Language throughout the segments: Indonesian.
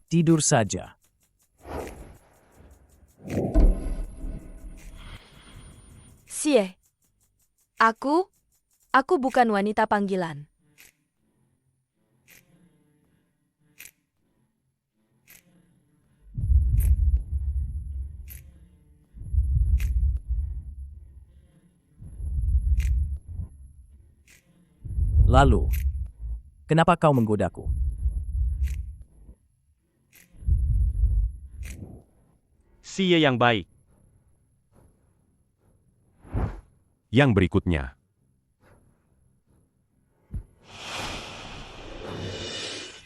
Tidur saja. Sie. Aku bukan wanita panggilan. Lalu, kenapa kau menggodaku? Sie yang baik. Yang berikutnya.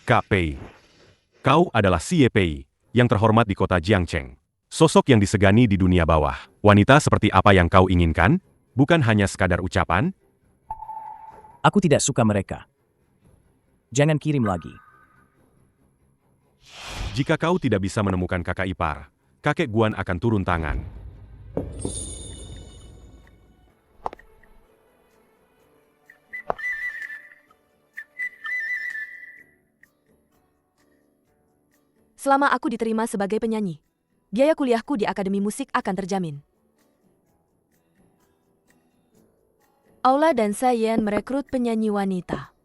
Kak Pei. Kau adalah Xie Pei, yang terhormat di kota Jiangcheng. Sosok yang disegani di dunia bawah. Wanita seperti apa yang kau inginkan? Bukan hanya sekadar ucapan? Aku tidak suka mereka. Jangan kirim lagi. Jika kau tidak bisa menemukan kakak ipar, kakek Guan akan turun tangan. Selama aku diterima sebagai penyanyi, biaya kuliahku di Akademi Musik akan terjamin. Aula dan Sayean merekrut penyanyi wanita.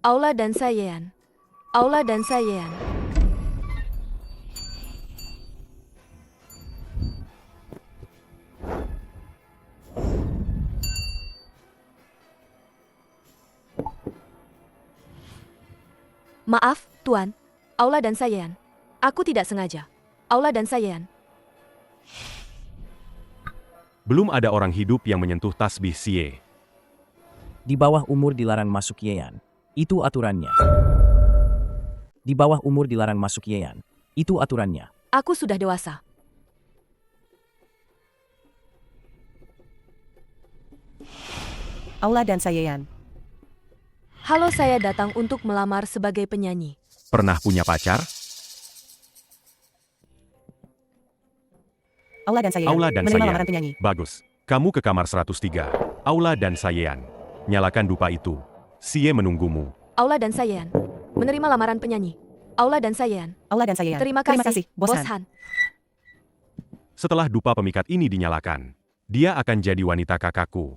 Aula dan Sayean. Aula dan Sayean. Maaf, Tuan. Aula dan Sayean. Aku tidak sengaja. Aula dan Sayean. Belum ada orang hidup yang menyentuh tasbih Xie. Di bawah umur dilarang masuk Yean. Itu aturannya. Di bawah umur dilarang masuk Yean. Itu aturannya. Aku sudah dewasa. Aula dan Sayean. Halo, saya datang untuk melamar sebagai penyanyi. Pernah punya pacar? Aula dan Sayean. Aula dan Menerima Sayean. lamaran penyanyi. Bagus. Kamu ke kamar 103. Aula dan Sayean. Nyalakan dupa itu. Xie menunggumu. Aula dan Sayean. Menerima lamaran penyanyi. Aula dan Sayean. Aula dan Sayean. Terima kasih, Bos Bos Han. Han. Setelah dupa pemikat ini dinyalakan, dia akan jadi wanita kakakku.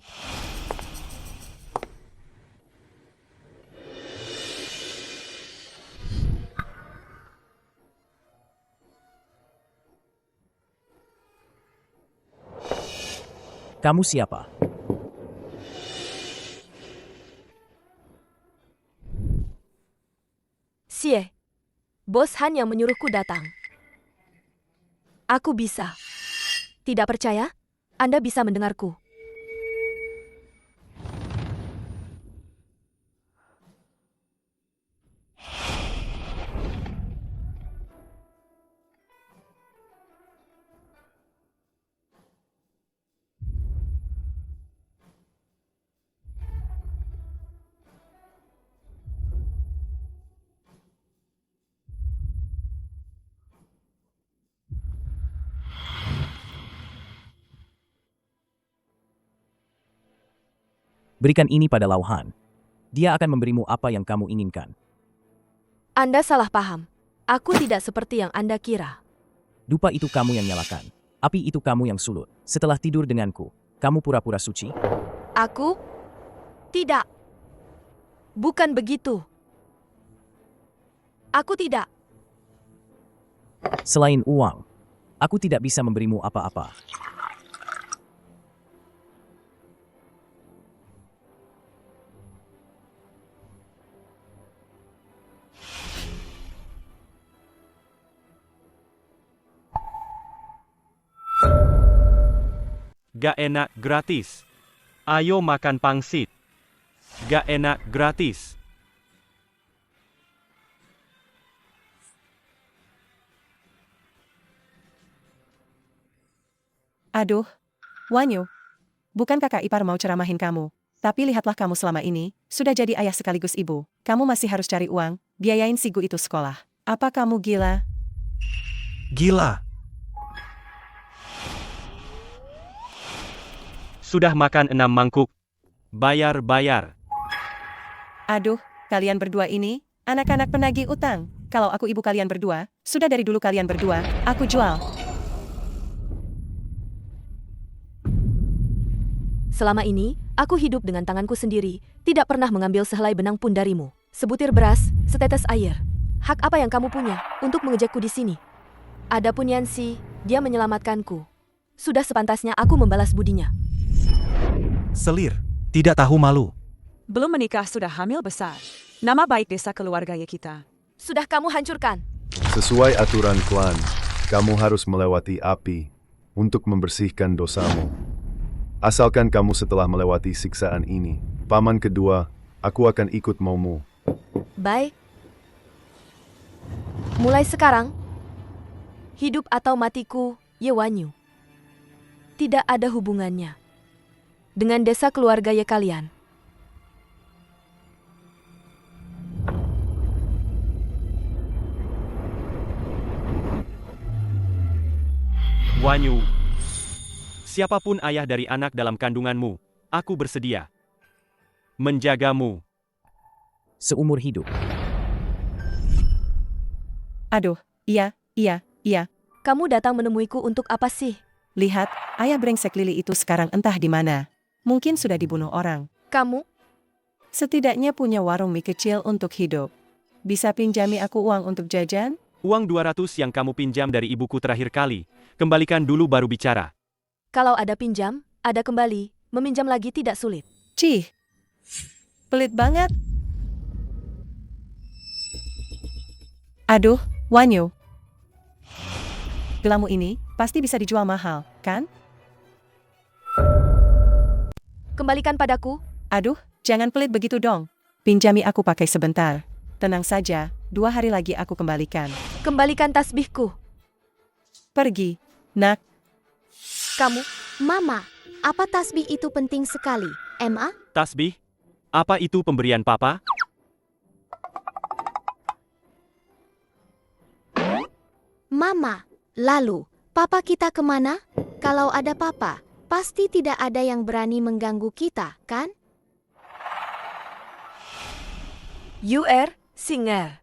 Kamu siapa? Sie. Bos Han yang menyuruhku datang. Aku bisa. Tidak percaya? Anda bisa mendengarku. Berikan ini pada Lauhan. Dia akan memberimu apa yang kamu inginkan. Anda salah paham. Aku tidak seperti yang Anda kira. Dupa itu kamu yang nyalakan. Api itu kamu yang sulut. Setelah tidur denganku, kamu pura-pura suci? Aku? Tidak. Bukan begitu. Aku tidak. Selain uang, aku tidak bisa memberimu apa-apa. Gak enak gratis. Ayo makan pangsit. Gak enak gratis. Aduh, Wanyu. Bukan kakak ipar mau ceramahin kamu. Tapi lihatlah kamu selama ini, sudah jadi ayah sekaligus ibu. Kamu masih harus cari uang, biayain si Gu itu sekolah. Apa kamu gila? Gila. Sudah makan 6 mangkuk. Bayar. Aduh, kalian berdua ini, anak-anak penagih utang. kalau aku ibu kalian berdua, sudah dari dulu kalian berdua, aku jual. Selama ini, aku hidup dengan tanganku sendiri, tidak pernah mengambil sehelai benang pun darimu. Sebutir beras, setetes air. Hak apa yang kamu punya untuk mengejakku di sini? Adapun Yansi, dia menyelamatkanku. Sudah sepantasnya aku membalas budinya. Selir, tidak tahu malu. Belum menikah sudah hamil besar. Nama baik desa keluarga kita. Sudah kamu hancurkan. Sesuai aturan klan, kamu harus melewati api untuk membersihkan dosamu. Asalkan kamu setelah melewati siksaan ini, paman kedua, aku akan ikut maumu. Baik. Mulai sekarang, hidup atau matiku, Yewanyu, tidak ada hubungannya dengan desa keluarga kalian. Wanyu, siapapun ayah dari anak dalam kandunganmu, aku bersedia menjagamu. Seumur hidup. Aduh, iya. Kamu datang menemuiku untuk apa sih? Lihat, ayah brengsek Lili itu sekarang entah di mana. Mungkin sudah dibunuh orang. Kamu? Setidaknya punya warung mie kecil untuk hidup. Bisa pinjami aku uang untuk jajan? Uang 200 yang kamu pinjam dari ibuku terakhir kali, kembalikan dulu baru bicara. Kalau ada pinjam, ada kembali. Meminjam lagi tidak sulit. Cih, pelit banget. Aduh, Wanyu. Gelammu ini pasti bisa dijual mahal, kan? Kembalikan padaku. Aduh, jangan pelit begitu dong. Pinjami aku pakai sebentar. Tenang saja, 2 hari lagi aku kembalikan. Kembalikan tasbihku. Pergi, nak. Kamu? Mama, apa tasbih itu penting sekali, Emma? Tasbih? Apa itu pemberian papa? Mama, lalu, papa kita kemana? Kalau ada papa, pasti tidak ada yang berani mengganggu kita, kan? Singer.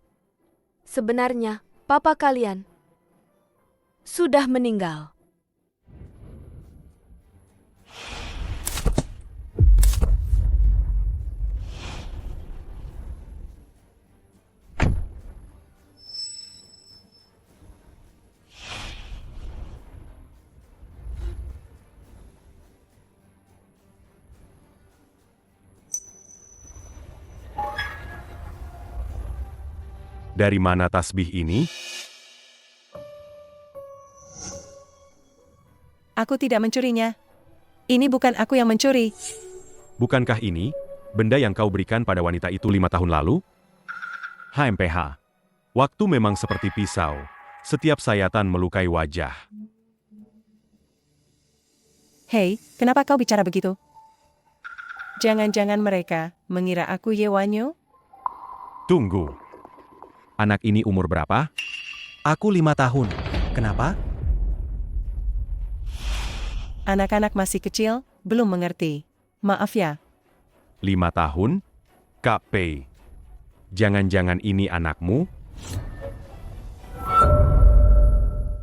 Sebenarnya, papa kalian sudah meninggal. Dari mana tasbih ini? Aku tidak mencurinya. Ini bukan aku yang mencuri. Bukankah ini benda yang kau berikan pada wanita itu 5 tahun lalu? HMPH. Waktu memang seperti pisau. Setiap sayatan melukai wajah. Hei, kenapa kau bicara begitu? Jangan-jangan mereka mengira aku Yewanyu? Tunggu. Anak ini umur berapa? Aku 5 tahun. Kenapa? Anak-anak masih kecil, belum mengerti. Maaf ya. 5 tahun? Kak Pei. Jangan-jangan ini anakmu?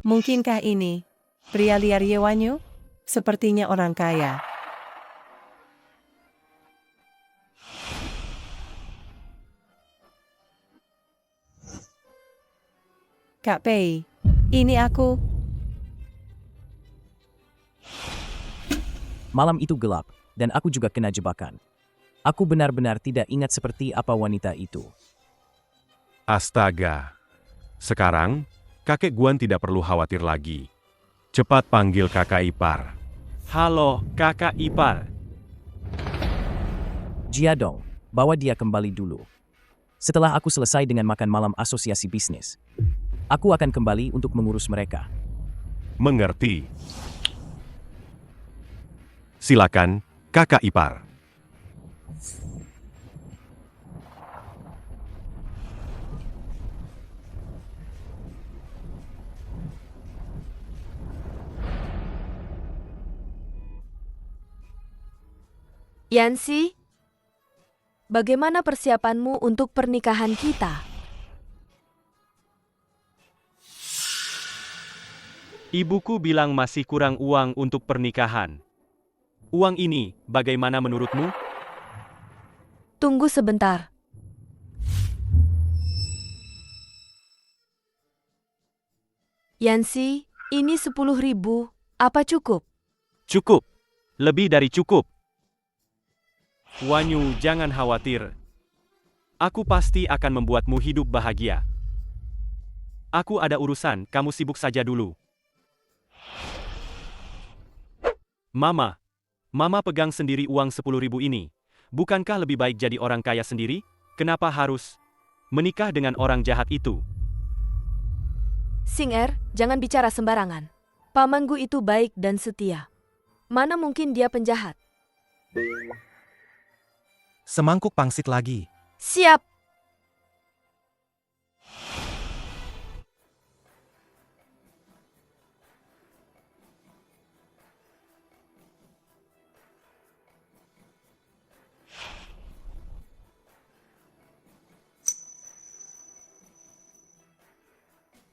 Mungkinkah ini pria liar Yewanyu? Sepertinya orang kaya. Kak Pei, ini aku. Malam itu gelap, dan aku juga kena jebakan. Aku benar-benar tidak ingat seperti apa wanita itu. Astaga. Sekarang, kakek Guan tidak perlu khawatir lagi. Cepat panggil kakak ipar. Halo, kakak ipar. Jiadong, bawa dia kembali dulu. Setelah aku selesai dengan makan malam asosiasi bisnis, aku akan kembali untuk mengurus mereka. Mengerti. Silakan, kakak ipar. Yansi, bagaimana persiapanmu untuk pernikahan kita? Ibuku bilang masih kurang uang untuk pernikahan. Uang ini, bagaimana menurutmu? Tunggu sebentar. Yancy, ini 10.000. Apa cukup? Cukup. Lebih dari cukup. Wanyu, jangan khawatir. Aku pasti akan membuatmu hidup bahagia. Aku ada urusan, kamu sibuk saja dulu. Mama. Mama pegang sendiri uang 10.000 ini. Bukankah lebih baik jadi orang kaya sendiri? Kenapa harus menikah dengan orang jahat itu? Singer, jangan bicara sembarangan. Pamanku itu baik dan setia. Mana mungkin dia penjahat? Semangkuk pangsit lagi. Siap.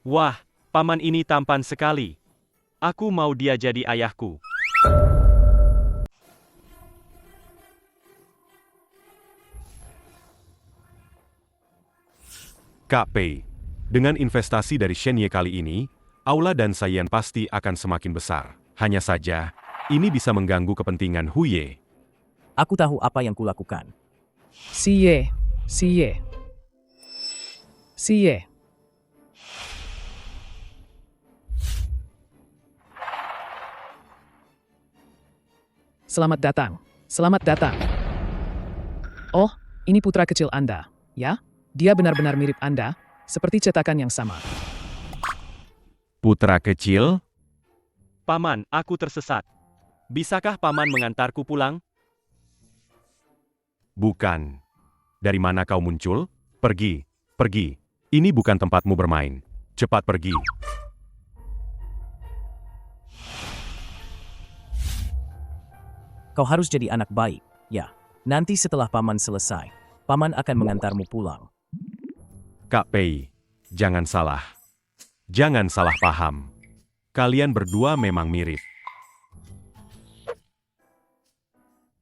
Wah, paman ini tampan sekali. Aku mau dia jadi ayahku. Kak Pei, dengan investasi dari Shenye kali ini, Aula dan Sayen pasti akan semakin besar. Hanya saja, ini bisa mengganggu kepentingan Huye. Aku tahu apa yang kulakukan. Siye. Selamat datang. Oh, ini putra kecil Anda, ya? Dia benar-benar mirip Anda, seperti cetakan yang sama. Putra kecil? Paman, aku tersesat. Bisakah paman mengantarku pulang? Bukan. Dari mana kau muncul? Pergi. Ini bukan tempatmu bermain. Cepat pergi. Kau harus jadi anak baik, ya. Nanti setelah paman selesai, paman akan mengantarmu pulang. Kak Pei, jangan salah. Jangan salah paham. Kalian berdua memang mirip.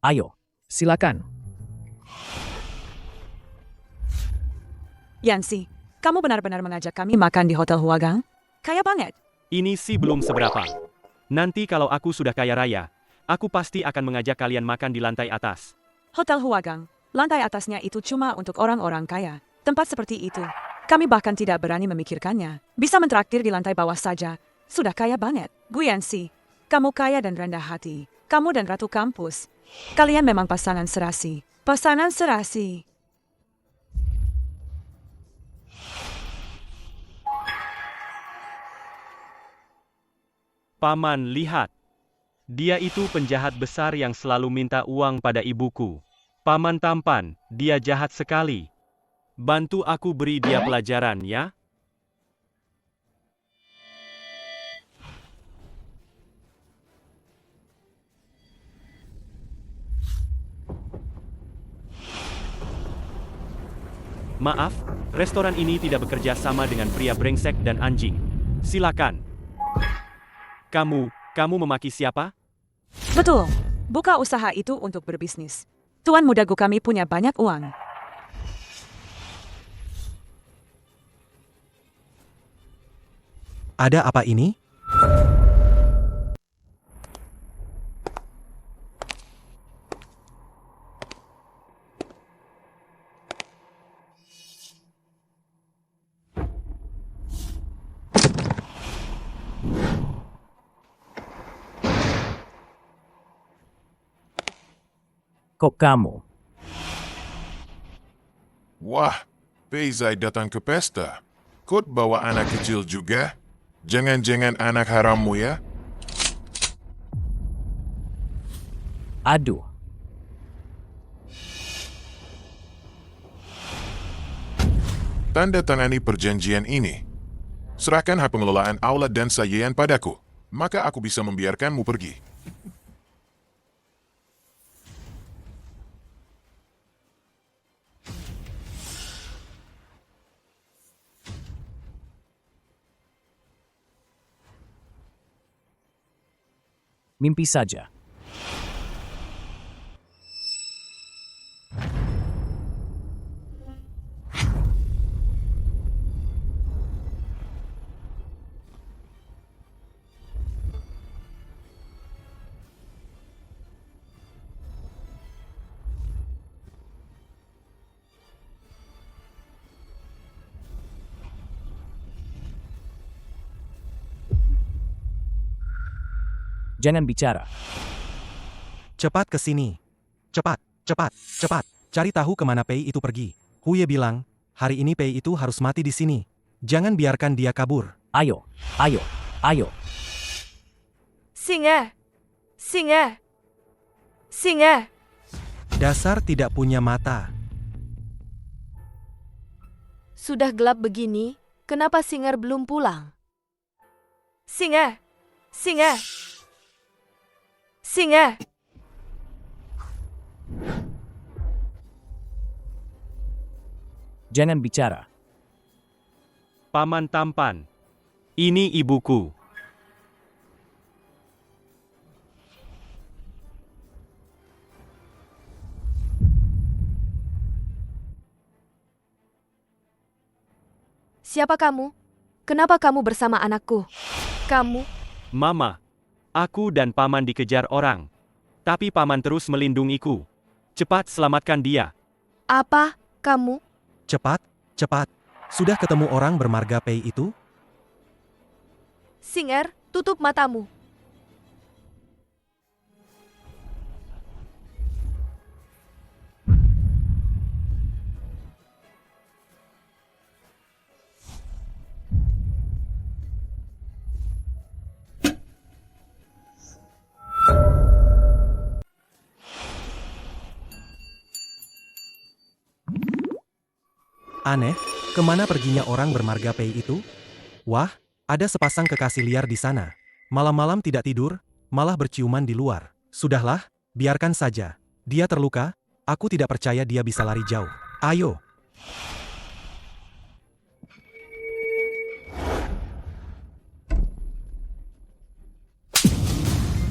Ayo, Silakan. Yancy, kamu benar-benar mengajak kami makan di Hotel Huagang? Kaya banget. Ini sih belum seberapa. Nanti kalau aku sudah kaya raya, aku pasti akan mengajak kalian makan di lantai atas. Hotel Huagang, lantai atasnya itu cuma untuk orang-orang kaya. Tempat seperti itu, kami bahkan tidak berani memikirkannya. Bisa mentraktir di lantai bawah saja. Sudah kaya banget. Gu Yancy, kamu kaya dan rendah hati. Kamu dan Ratu Kampus. Kalian memang pasangan serasi. Pasangan serasi. Paman, lihat. Dia itu penjahat besar yang selalu minta uang pada ibuku. Paman tampan, dia jahat sekali. Bantu aku beri dia pelajaran, ya? Maaf, restoran ini tidak bekerja sama dengan pria brengsek dan anjing. Silakan. Kamu memaki siapa? Betul. Buka usaha itu untuk berbisnis. Tuan muda Gu kami punya banyak uang. Ada apa ini? Kok kamu? Wah, Peizai datang ke pesta. Kut bawa anak kecil juga? Jangan-jangan anak harammu ya? Aduh, Tanda tangani perjanjian ini. Serahkan hak pengelolaan aula dan sayean padaku, maka aku bisa membiarkanmu pergi. Mimpi saja. Jangan bicara. Cepat ke sini. Cepat, cepat, cepat. Cari tahu kemana Pei itu pergi. Huye bilang, hari ini Pei itu harus mati di sini. Jangan biarkan dia kabur. Ayo, ayo, ayo. Singa! Singa! Singa! Dasar tidak punya mata. Sudah gelap begini, kenapa Singer belum pulang? Singa! Singa! Singa! Jangan bicara. Paman tampan. Ini ibuku. Siapa kamu? Kenapa kamu bersama anakku? Kamu? Mama, aku dan paman dikejar orang. Tapi paman terus melindungiku. Cepat selamatkan dia. Apa? Kamu? Cepat, cepat. Sudah ketemu orang bermarga Pei itu? Singer, tutup matamu. Aneh, kemana perginya orang bermarga Pei itu? Wah, ada sepasang kekasih liar di sana. Malam-malam tidak tidur, malah berciuman di luar. Sudahlah, biarkan saja. Dia terluka, aku tidak percaya dia bisa lari jauh. Ayo.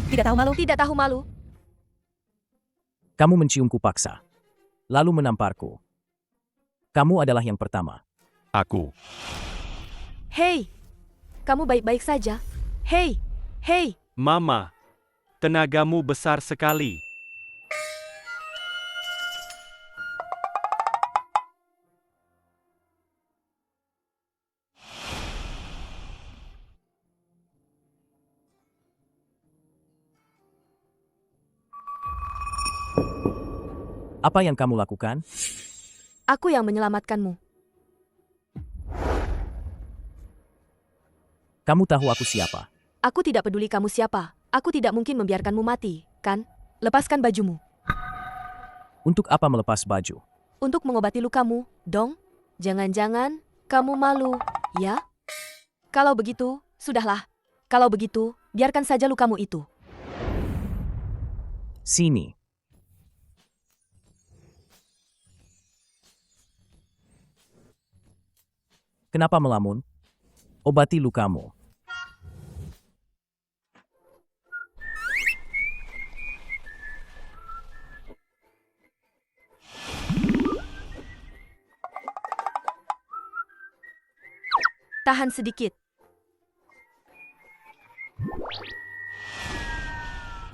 Tidak tahu malu? Tidak tahu malu. Kamu menciumku paksa. Lalu menamparku. Kamu adalah yang pertama. Aku. Hei, kamu baik-baik saja? Hei, hei. Mama, tenagamu besar sekali. Apa yang kamu lakukan? Aku yang menyelamatkanmu. Kamu tahu aku siapa? Aku tidak peduli kamu siapa. Aku tidak mungkin membiarkanmu mati, kan? Lepaskan bajumu. Untuk apa melepas baju? Untuk mengobati lukamu, dong? Jangan-jangan kamu malu, ya? Kalau begitu, sudahlah. Kalau begitu, biarkan saja lukamu itu. Sini. Kenapa melamun? Obati lukamu. Tahan sedikit.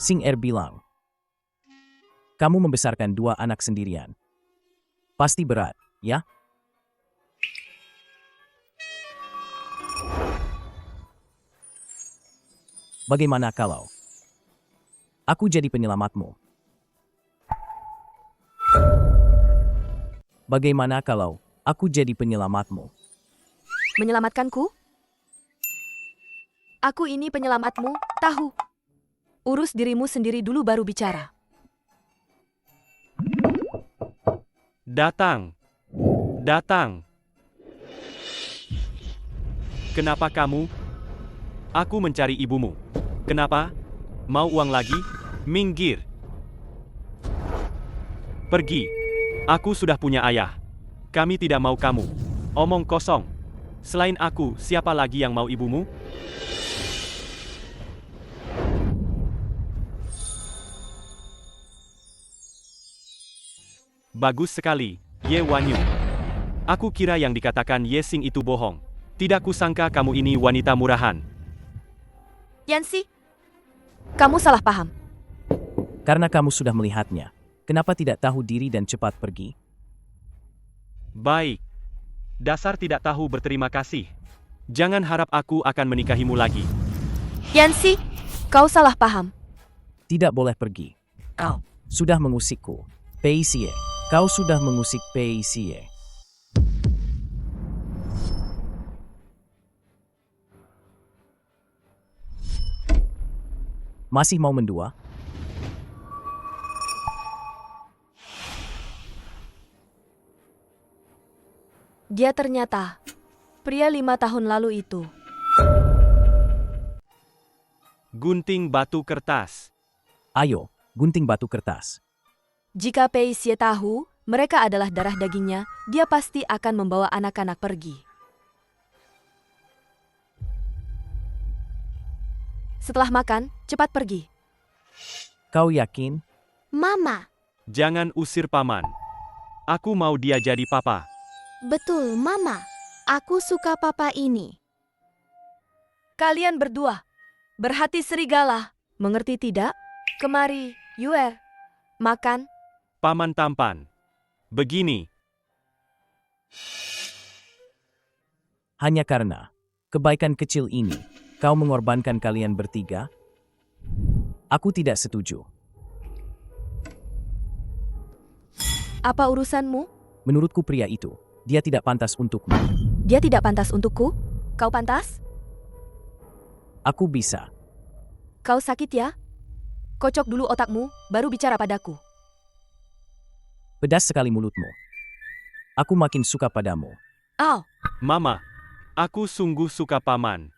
Singer bilang, kamu membesarkan 2 anak sendirian. Pasti berat, ya? Bagaimana kalau aku jadi penyelamatmu? Bagaimana kalau aku jadi penyelamatmu? Menyelamatkanku? Aku ini penyelamatmu, tahu. Urus dirimu sendiri dulu baru bicara. Datang. Datang. Kenapa kamu? Aku mencari ibumu. Kenapa? Mau uang lagi? Minggir. Pergi. Aku sudah punya ayah. Kami tidak mau kamu. Omong kosong. Selain aku, siapa lagi yang mau ibumu? Bagus sekali, Ye Wanyu. Aku kira yang dikatakan Ye Xing itu bohong. Tidak kusangka kamu ini wanita murahan. Yanxi, kamu salah paham. Karena kamu sudah melihatnya, kenapa tidak tahu diri dan cepat pergi? Baik. Dasar tidak tahu berterima kasih. Jangan harap aku akan menikahimu lagi. Yanxi, kau salah paham. Tidak boleh pergi. Kau sudah mengusikku. Pei Xie, kau sudah mengusik Pei Xie. Masih mau mendua? Dia ternyata pria 5 tahun lalu itu. Gunting batu kertas. Ayo, gunting batu kertas. Jika Pei Xie tahu mereka adalah darah dagingnya, dia pasti akan membawa anak-anak pergi. Setelah makan, cepat pergi. Kau yakin? Mama, Jangan usir paman. Aku mau dia jadi papa. betul Mama. Aku suka papa ini. Kalian berdua, berhati serigala, mengerti tidak? Kemari, Yuer. Makan. Paman tampan. Begini. Hanya karena kebaikan kecil ini, kau mengorbankan kalian bertiga? Aku tidak setuju. Apa urusanmu? Menurutku pria itu, dia tidak pantas untukmu. Dia tidak pantas untukku? Kau pantas? Aku bisa. Kau sakit ya? Kocok dulu otakmu, baru bicara padaku. Pedas sekali mulutmu. Aku makin suka padamu. Au! Mama, aku sungguh suka paman.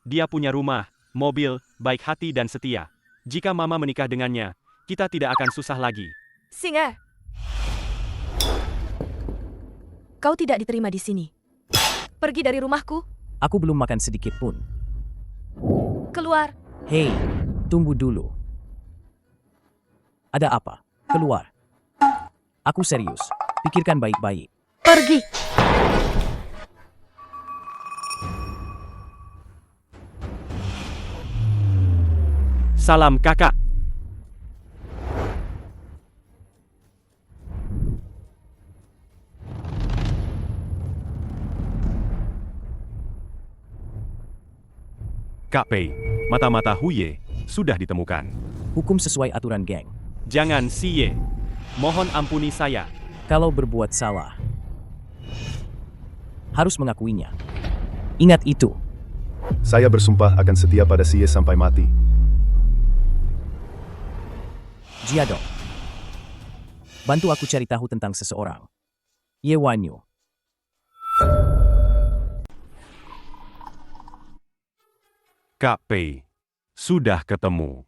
Dia punya rumah, mobil, baik hati dan setia. Jika mama menikah dengannya, kita tidak akan susah lagi. Singer! Kau tidak diterima di sini. Pergi dari rumahku. Aku belum makan sedikit pun. Keluar. Hei, tunggu dulu. Ada apa? Keluar. Aku serius. Pikirkan baik-baik. Pergi. Salam kakak. Kak Pei, mata-mata Huye sudah ditemukan. Hukum sesuai aturan geng. Jangan Siye. Mohon ampuni saya. Kalau berbuat salah, harus mengakuinya. Ingat itu. Saya bersumpah akan setia pada Xie sampai mati. Jiadong, bantu aku cari tahu tentang seseorang. Ye Wanyu. Kak Pei, sudah ketemu.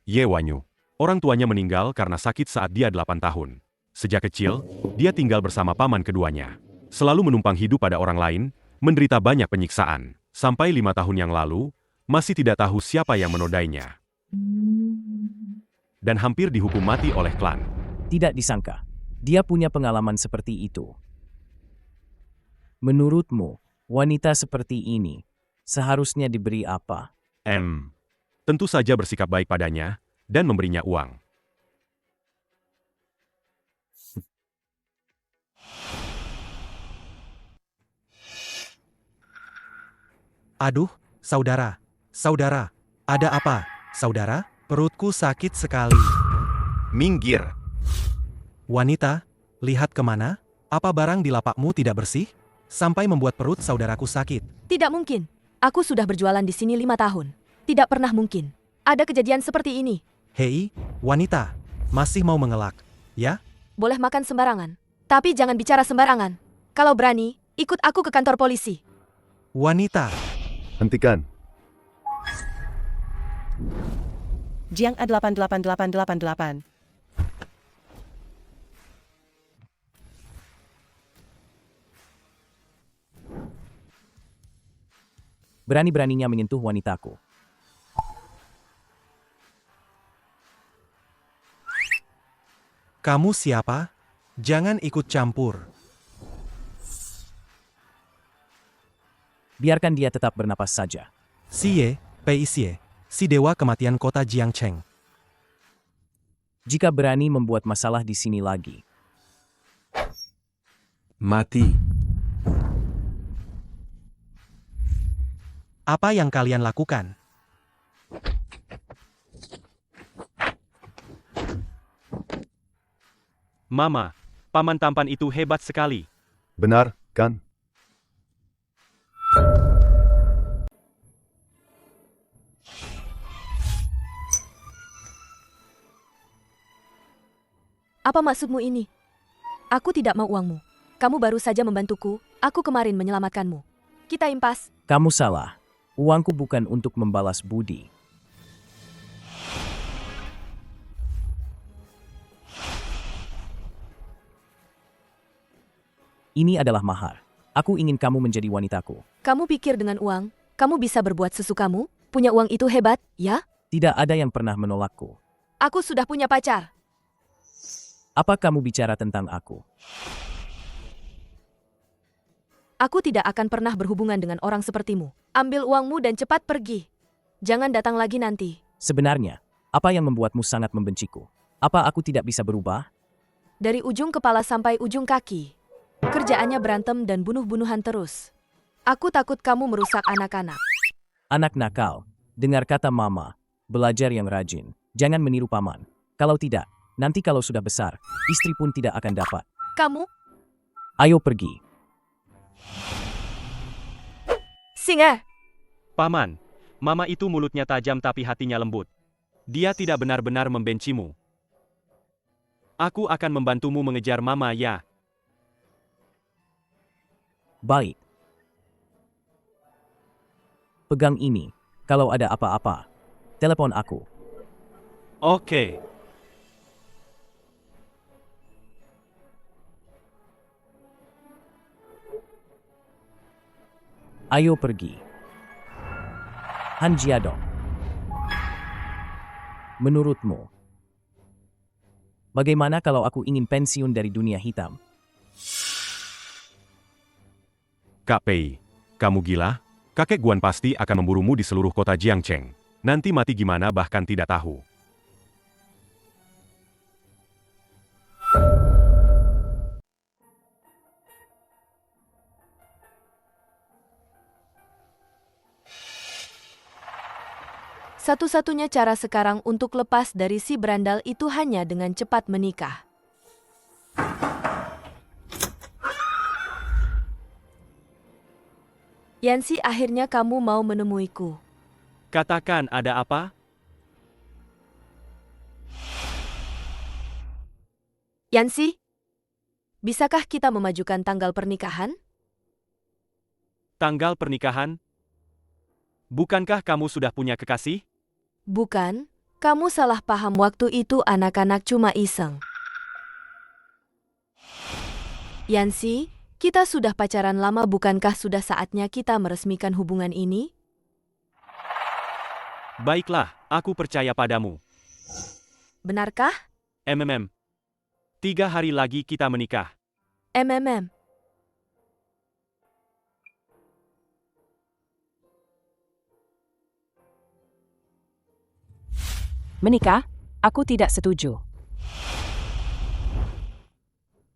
Ye Wanyu, orang tuanya meninggal karena sakit saat dia 8 tahun. Sejak kecil, dia tinggal bersama paman keduanya. Selalu menumpang hidup pada orang lain, menderita banyak penyiksaan. Sampai 5 tahun yang lalu, masih tidak tahu siapa yang menodainya. Dan hampir dihukum mati oleh klan. Tidak disangka, dia punya pengalaman seperti itu. Menurutmu, wanita seperti ini seharusnya diberi apa? Tentu saja bersikap baik padanya dan memberinya uang. Aduh, saudara. Saudara, ada apa? Saudara, perutku sakit sekali. Minggir. Wanita, lihat kemana? Apa barang di lapakmu tidak bersih? Sampai membuat perut saudaraku sakit. Tidak mungkin. Aku sudah berjualan di sini 5 tahun. Tidak pernah mungkin. Ada kejadian seperti ini. Hei, wanita, masih mau mengelak, ya? Boleh makan sembarangan. Tapi jangan bicara sembarangan. Kalau berani, ikut aku ke kantor polisi. Wanita, Hentikan. Jiang A88888. Berani-beraninya menyentuh wanitaku. Kamu siapa? Jangan ikut campur. Biarkan dia tetap bernapas saja. Xie, Pei Xie, si dewa kematian kota Jiangcheng. Jika berani membuat masalah di sini lagi, Mati. Apa yang kalian lakukan? Mama, paman tampan itu hebat sekali. Benar, kan? Apa maksudmu ini? Aku tidak mau uangmu. Kamu baru saja membantuku, aku kemarin menyelamatkanmu. Kita impas. kamu salah. Uangku bukan untuk membalas budi. Ini adalah mahar. Aku ingin kamu menjadi wanitaku. Kamu pikir dengan uang, kamu bisa berbuat sesukamu? Punya uang itu hebat, ya? Tidak ada yang pernah menolakku. Aku sudah punya pacar. Apa kamu bicara tentang aku? Aku tidak akan pernah berhubungan dengan orang sepertimu. Ambil uangmu dan cepat pergi. Jangan datang lagi nanti. Sebenarnya, apa yang membuatmu sangat membenciku? Apa aku tidak bisa berubah? Dari ujung kepala sampai ujung kaki. Kerjaannya berantem dan bunuh-bunuhan terus. Aku takut kamu merusak anak-anak. Anak nakal, dengar kata mama, belajar yang rajin. Jangan meniru paman. Kalau tidak, nanti kalau sudah besar, istri pun tidak akan dapat. Kamu, Ayo pergi. Singa! Paman, mama itu mulutnya tajam tapi hatinya lembut. Dia tidak benar-benar membencimu. Aku akan membantumu mengejar mama ya. Baik. Pegang ini. Kalau ada apa-apa, telepon aku. Oke. Ayo pergi. Han Jiadong. Menurutmu, bagaimana kalau aku ingin pensiun dari dunia hitam? Kak Pei, kamu gila? Kakek Guan pasti akan memburumu di seluruh kota Jiangcheng. Nanti mati gimana bahkan tidak tahu. Satu-satunya cara sekarang untuk lepas dari si berandal itu hanya dengan cepat menikah. Yansi, akhirnya kamu mau menemuiku. Katakan ada apa? Yansi, bisakah kita memajukan tanggal pernikahan? Tanggal pernikahan? Bukankah kamu sudah punya kekasih? Bukan, kamu salah paham, waktu itu anak-anak cuma iseng. Yansi, kita sudah pacaran lama, bukankah sudah saatnya kita meresmikan hubungan ini? Baiklah, aku percaya padamu. Benarkah? 3 hari lagi kita menikah. MMM. Menikah? Aku tidak setuju.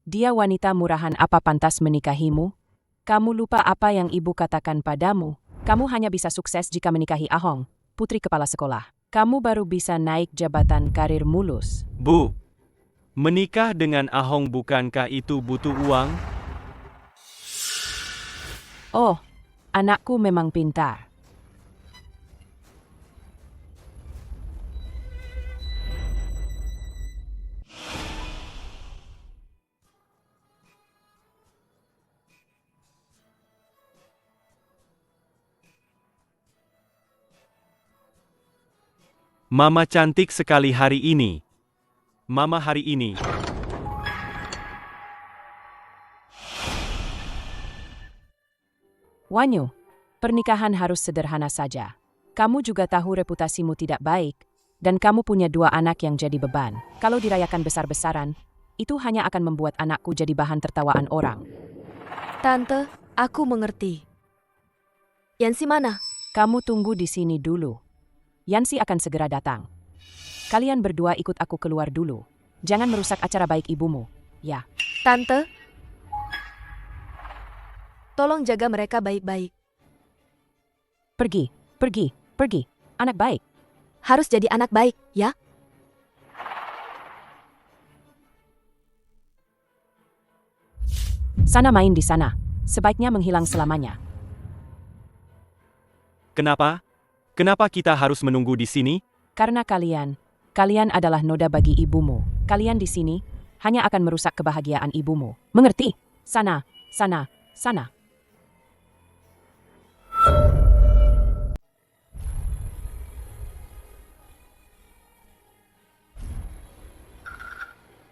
Dia wanita murahan, apa pantas menikahimu? Kamu lupa apa yang ibu katakan padamu. Kamu hanya bisa sukses jika menikahi Ahong, putri kepala sekolah. Kamu baru bisa naik jabatan karir mulus. Bu, menikah dengan Ahong bukankah itu butuh uang? Oh, anakku memang pintar. Mama cantik sekali hari ini. Mama hari ini. Wanyu, pernikahan harus sederhana saja. Kamu juga tahu reputasimu tidak baik, dan kamu punya 2 anak yang jadi beban. Kalau dirayakan besar-besaran, Itu hanya akan membuat anakku jadi bahan tertawaan orang. Tante, aku mengerti. Yansi mana? Kamu tunggu di sini dulu. Yansi akan segera datang. Kalian berdua ikut aku keluar dulu. Jangan merusak acara baik ibumu. Ya. Tante, tolong jaga mereka baik-baik. Pergi, pergi, pergi. Anak baik. Harus jadi anak baik, ya? Sana main di sana. Sebaiknya menghilang selamanya. Kenapa? Kenapa kita harus menunggu di sini? Karena kalian adalah noda bagi ibumu. Kalian di sini hanya akan merusak kebahagiaan ibumu. Mengerti? Sana, sana, sana.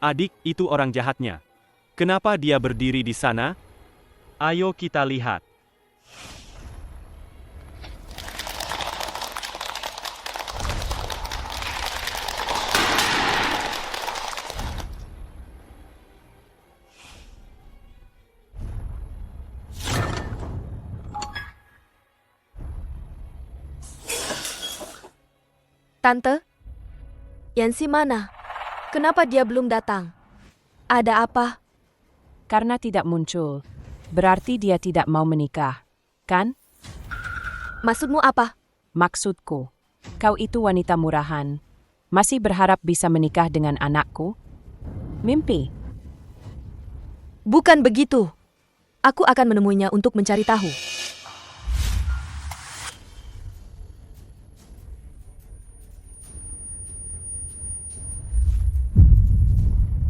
Adik, itu orang jahatnya. Kenapa dia berdiri di sana? Ayo kita lihat. Tante, Yansi mana? Kenapa dia belum datang? Ada apa? Karena tidak muncul, berarti dia tidak mau menikah, kan? Maksudmu apa? Maksudku, kau itu wanita murahan. Masih berharap bisa menikah dengan anakku? Mimpi. Bukan begitu. Aku akan menemuinya untuk mencari tahu.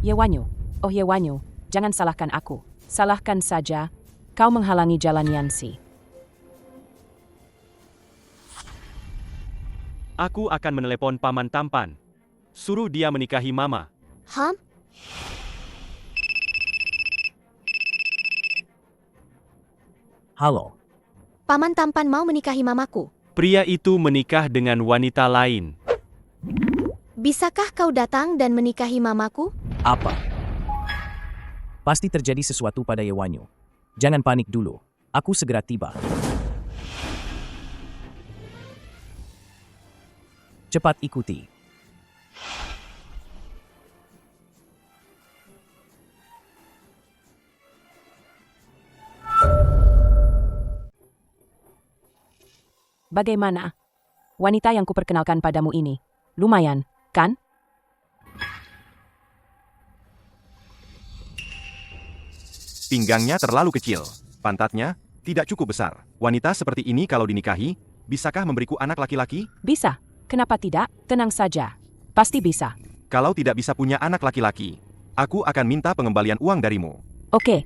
Yewanyu, oh Yewanyu, jangan salahkan aku. Salahkan saja, kau menghalangi jalan Yansi. Aku akan menelepon Paman Tampan. Suruh dia menikahi Mama. Hah? Halo, Paman Tampan mau menikahi mamaku. Pria itu menikah dengan wanita lain. Bisakah kau datang dan menikahi mamaku? apa? Pasti terjadi sesuatu pada Yewanyu. Jangan panik dulu. Aku segera tiba. Cepat ikuti. Bagaimana? Wanita yang kuperkenalkan padamu ini. Lumayan, kan? Pinggangnya terlalu kecil, pantatnya tidak cukup besar. Wanita seperti ini kalau dinikahi, bisakah memberiku anak laki-laki? Bisa. Kenapa tidak? Tenang saja. Pasti bisa. Kalau tidak bisa punya anak laki-laki, aku akan minta pengembalian uang darimu. Oke.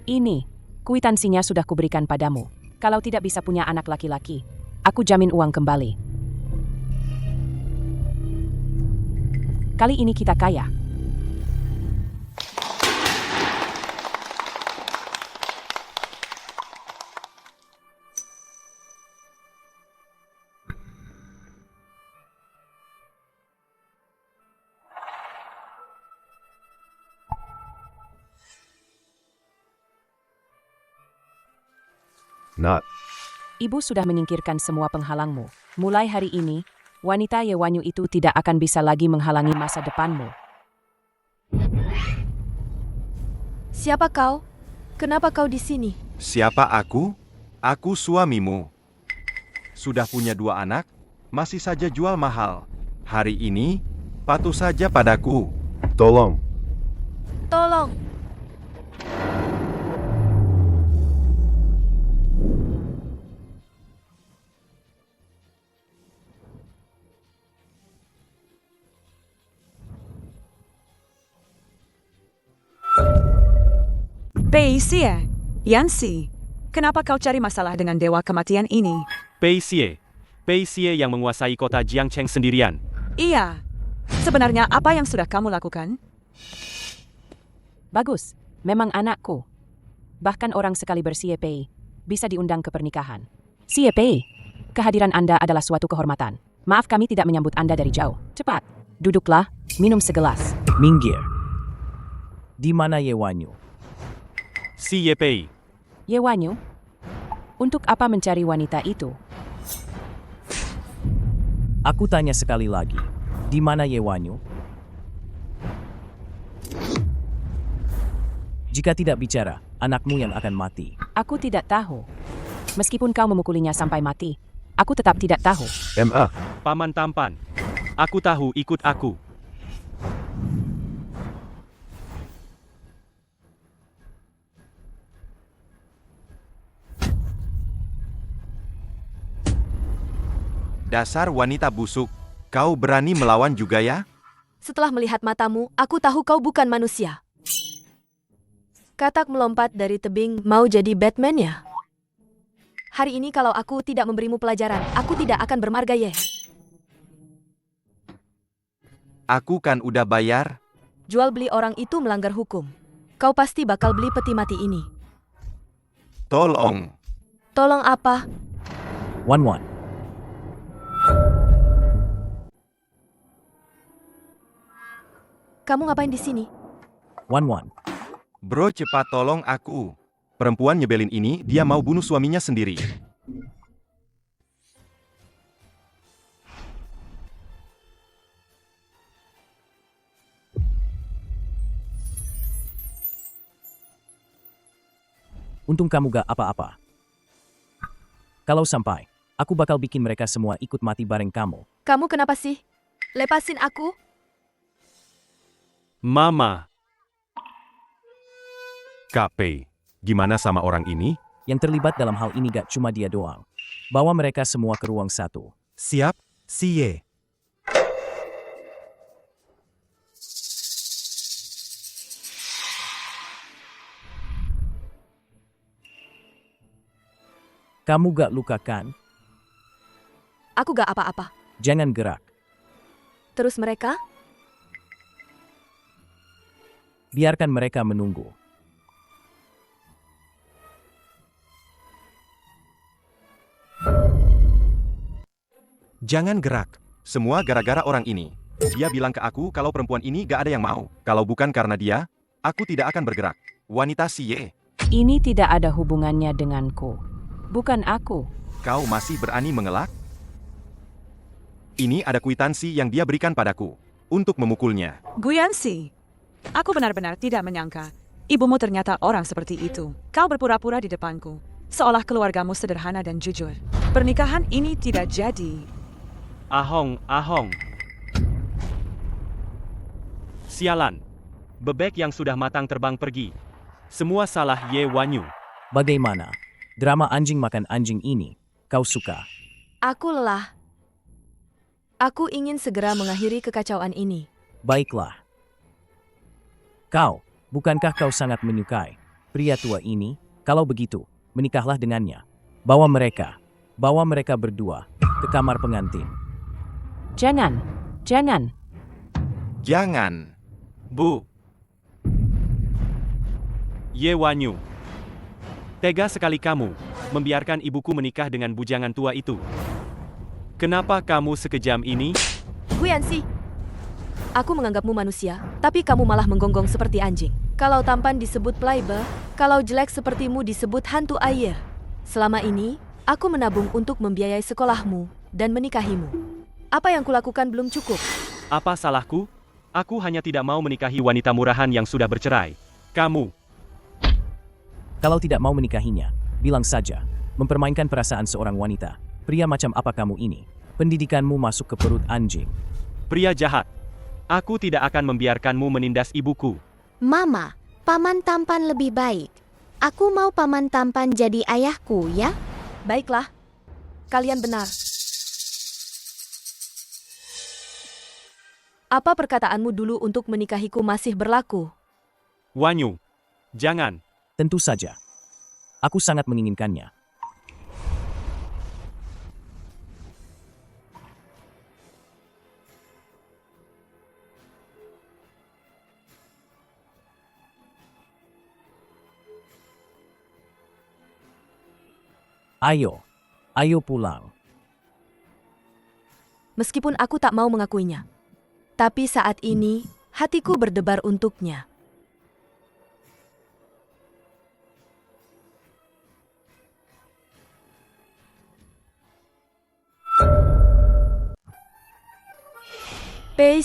Ini, kwitansinya sudah kuberikan padamu. Kalau tidak bisa punya anak laki-laki, aku jamin uang kembali. Kali ini kita kaya. Not. Ibu sudah menyingkirkan semua penghalangmu. Mulai hari ini, wanita Yewanyu itu tidak akan bisa lagi menghalangi masa depanmu. Siapa kau? Kenapa kau di sini? Siapa aku? Aku suamimu. Sudah punya 2 anak, masih saja jual mahal. Hari ini, patuh saja padaku. Tolong. Tolong. Pei Xie, Yansi, kenapa kau cari masalah dengan dewa kematian ini? Pei Xie yang menguasai kota Jiangcheng sendirian. Iya. Sebenarnya apa yang sudah kamu lakukan? Bagus, memang anakku. Bahkan orang sekali Xie Pei bisa diundang ke pernikahan. Xie Pei, kehadiran Anda adalah suatu kehormatan. Maaf kami tidak menyambut Anda dari jauh. Cepat, duduklah, minum segelas. Minggir. Di mana Ye Wanyu? Si Ye Pei. Ye Wanyu, untuk apa mencari wanita itu? Aku tanya sekali lagi. Di mana Ye Wanyu? Jika tidak bicara, anakmu yang akan mati. Aku tidak tahu. Meskipun kau memukulinya sampai mati, aku tetap tidak tahu. MA. Paman tampan. Aku tahu, ikut aku. Dasar wanita busuk, kau berani melawan juga ya? Setelah melihat matamu, aku tahu kau bukan manusia. Katak melompat dari tebing mau jadi Batman ya? Hari ini kalau aku tidak memberimu pelajaran, aku tidak akan bermarga Ye. Aku kan udah bayar. Jual beli orang itu melanggar hukum. Kau pasti bakal beli peti mati ini. Tolong. Tolong apa? Wan. Kamu ngapain di sini? Wan. Bro, cepat tolong aku. Perempuan nyebelin ini, dia mau bunuh suaminya sendiri. Untung kamu gak apa-apa. Kalau sampai, aku bakal bikin mereka semua ikut mati bareng kamu. Kamu kenapa sih? Lepasin aku. Mama. Kak Pei, gimana sama orang ini? Yang terlibat dalam hal ini gak cuma dia doang. Bawa mereka semua ke ruang 1. Siap, si Ye. Kamu gak luka kan? Aku gak apa-apa. Jangan gerak. Terus mereka? Biarkan mereka menunggu. Jangan gerak. Semua gara-gara orang ini. Dia bilang ke aku kalau perempuan ini gak ada yang mau. Kalau bukan karena dia, aku tidak akan bergerak. Wanita si Ye. Ini tidak ada hubungannya denganku. Bukan aku. Kau masih berani mengelak? Ini ada kwitansi yang dia berikan padaku. Untuk memukulnya. Guyansi, aku benar-benar tidak menyangka ibumu ternyata orang seperti itu. Kau berpura-pura di depanku, seolah keluargamu sederhana dan jujur. Pernikahan ini tidak jadi. Ahong. Sialan. Bebek yang sudah matang terbang pergi. Semua salah Ye Wanyu. Bagaimana? Drama anjing makan anjing ini, kau suka? Aku lelah. Aku ingin segera mengakhiri kekacauan ini. Baiklah. Kau, bukankah kau sangat menyukai pria tua ini? Kalau begitu, menikahlah dengannya. Bawa mereka berdua ke kamar pengantin. Jangan. Bu. Ye Wanyu. Tega sekali kamu membiarkan ibuku menikah dengan bujangan tua itu. Kenapa kamu sekejam ini? Guyansi, aku menganggapmu manusia, tapi kamu malah menggonggong seperti anjing. Kalau tampan disebut playboy, kalau jelek sepertimu disebut hantu air. Selama ini, aku menabung untuk membiayai sekolahmu dan menikahimu. Apa yang kulakukan belum cukup. Apa salahku? Aku hanya tidak mau menikahi wanita murahan yang sudah bercerai. Kamu. Kalau tidak mau menikahinya, bilang saja. Mempermainkan perasaan seorang wanita. Pria macam apa kamu ini? Pendidikanmu masuk ke perut anjing. Pria jahat. Aku tidak akan membiarkanmu menindas ibuku. Mama, paman tampan lebih baik. Aku mau paman tampan jadi ayahku, ya? Baiklah, kalian benar. Apa perkataanmu dulu untuk menikahiku masih berlaku? Wanyu, jangan. Tentu saja. Aku sangat menginginkannya. Ayo pulang. Meskipun aku tak mau mengakuinya. Tapi saat ini, hatiku berdebar untuknya.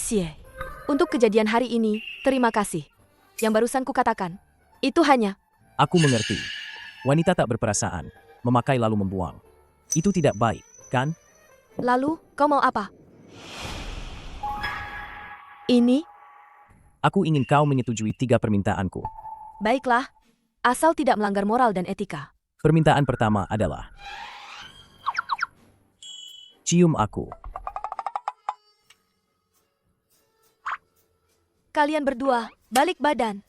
Xie. Untuk kejadian hari ini, terima kasih. Yang barusan kukatakan, itu hanya... Aku mengerti. Wanita tak berperasaan, memakai lalu membuang. Itu tidak baik, kan? Lalu, kau mau apa? Ini? Aku ingin kau menyetujui 3 permintaanku. Baiklah, asal tidak melanggar moral dan etika. Permintaan pertama adalah... cium aku. Kalian berdua, balik badan.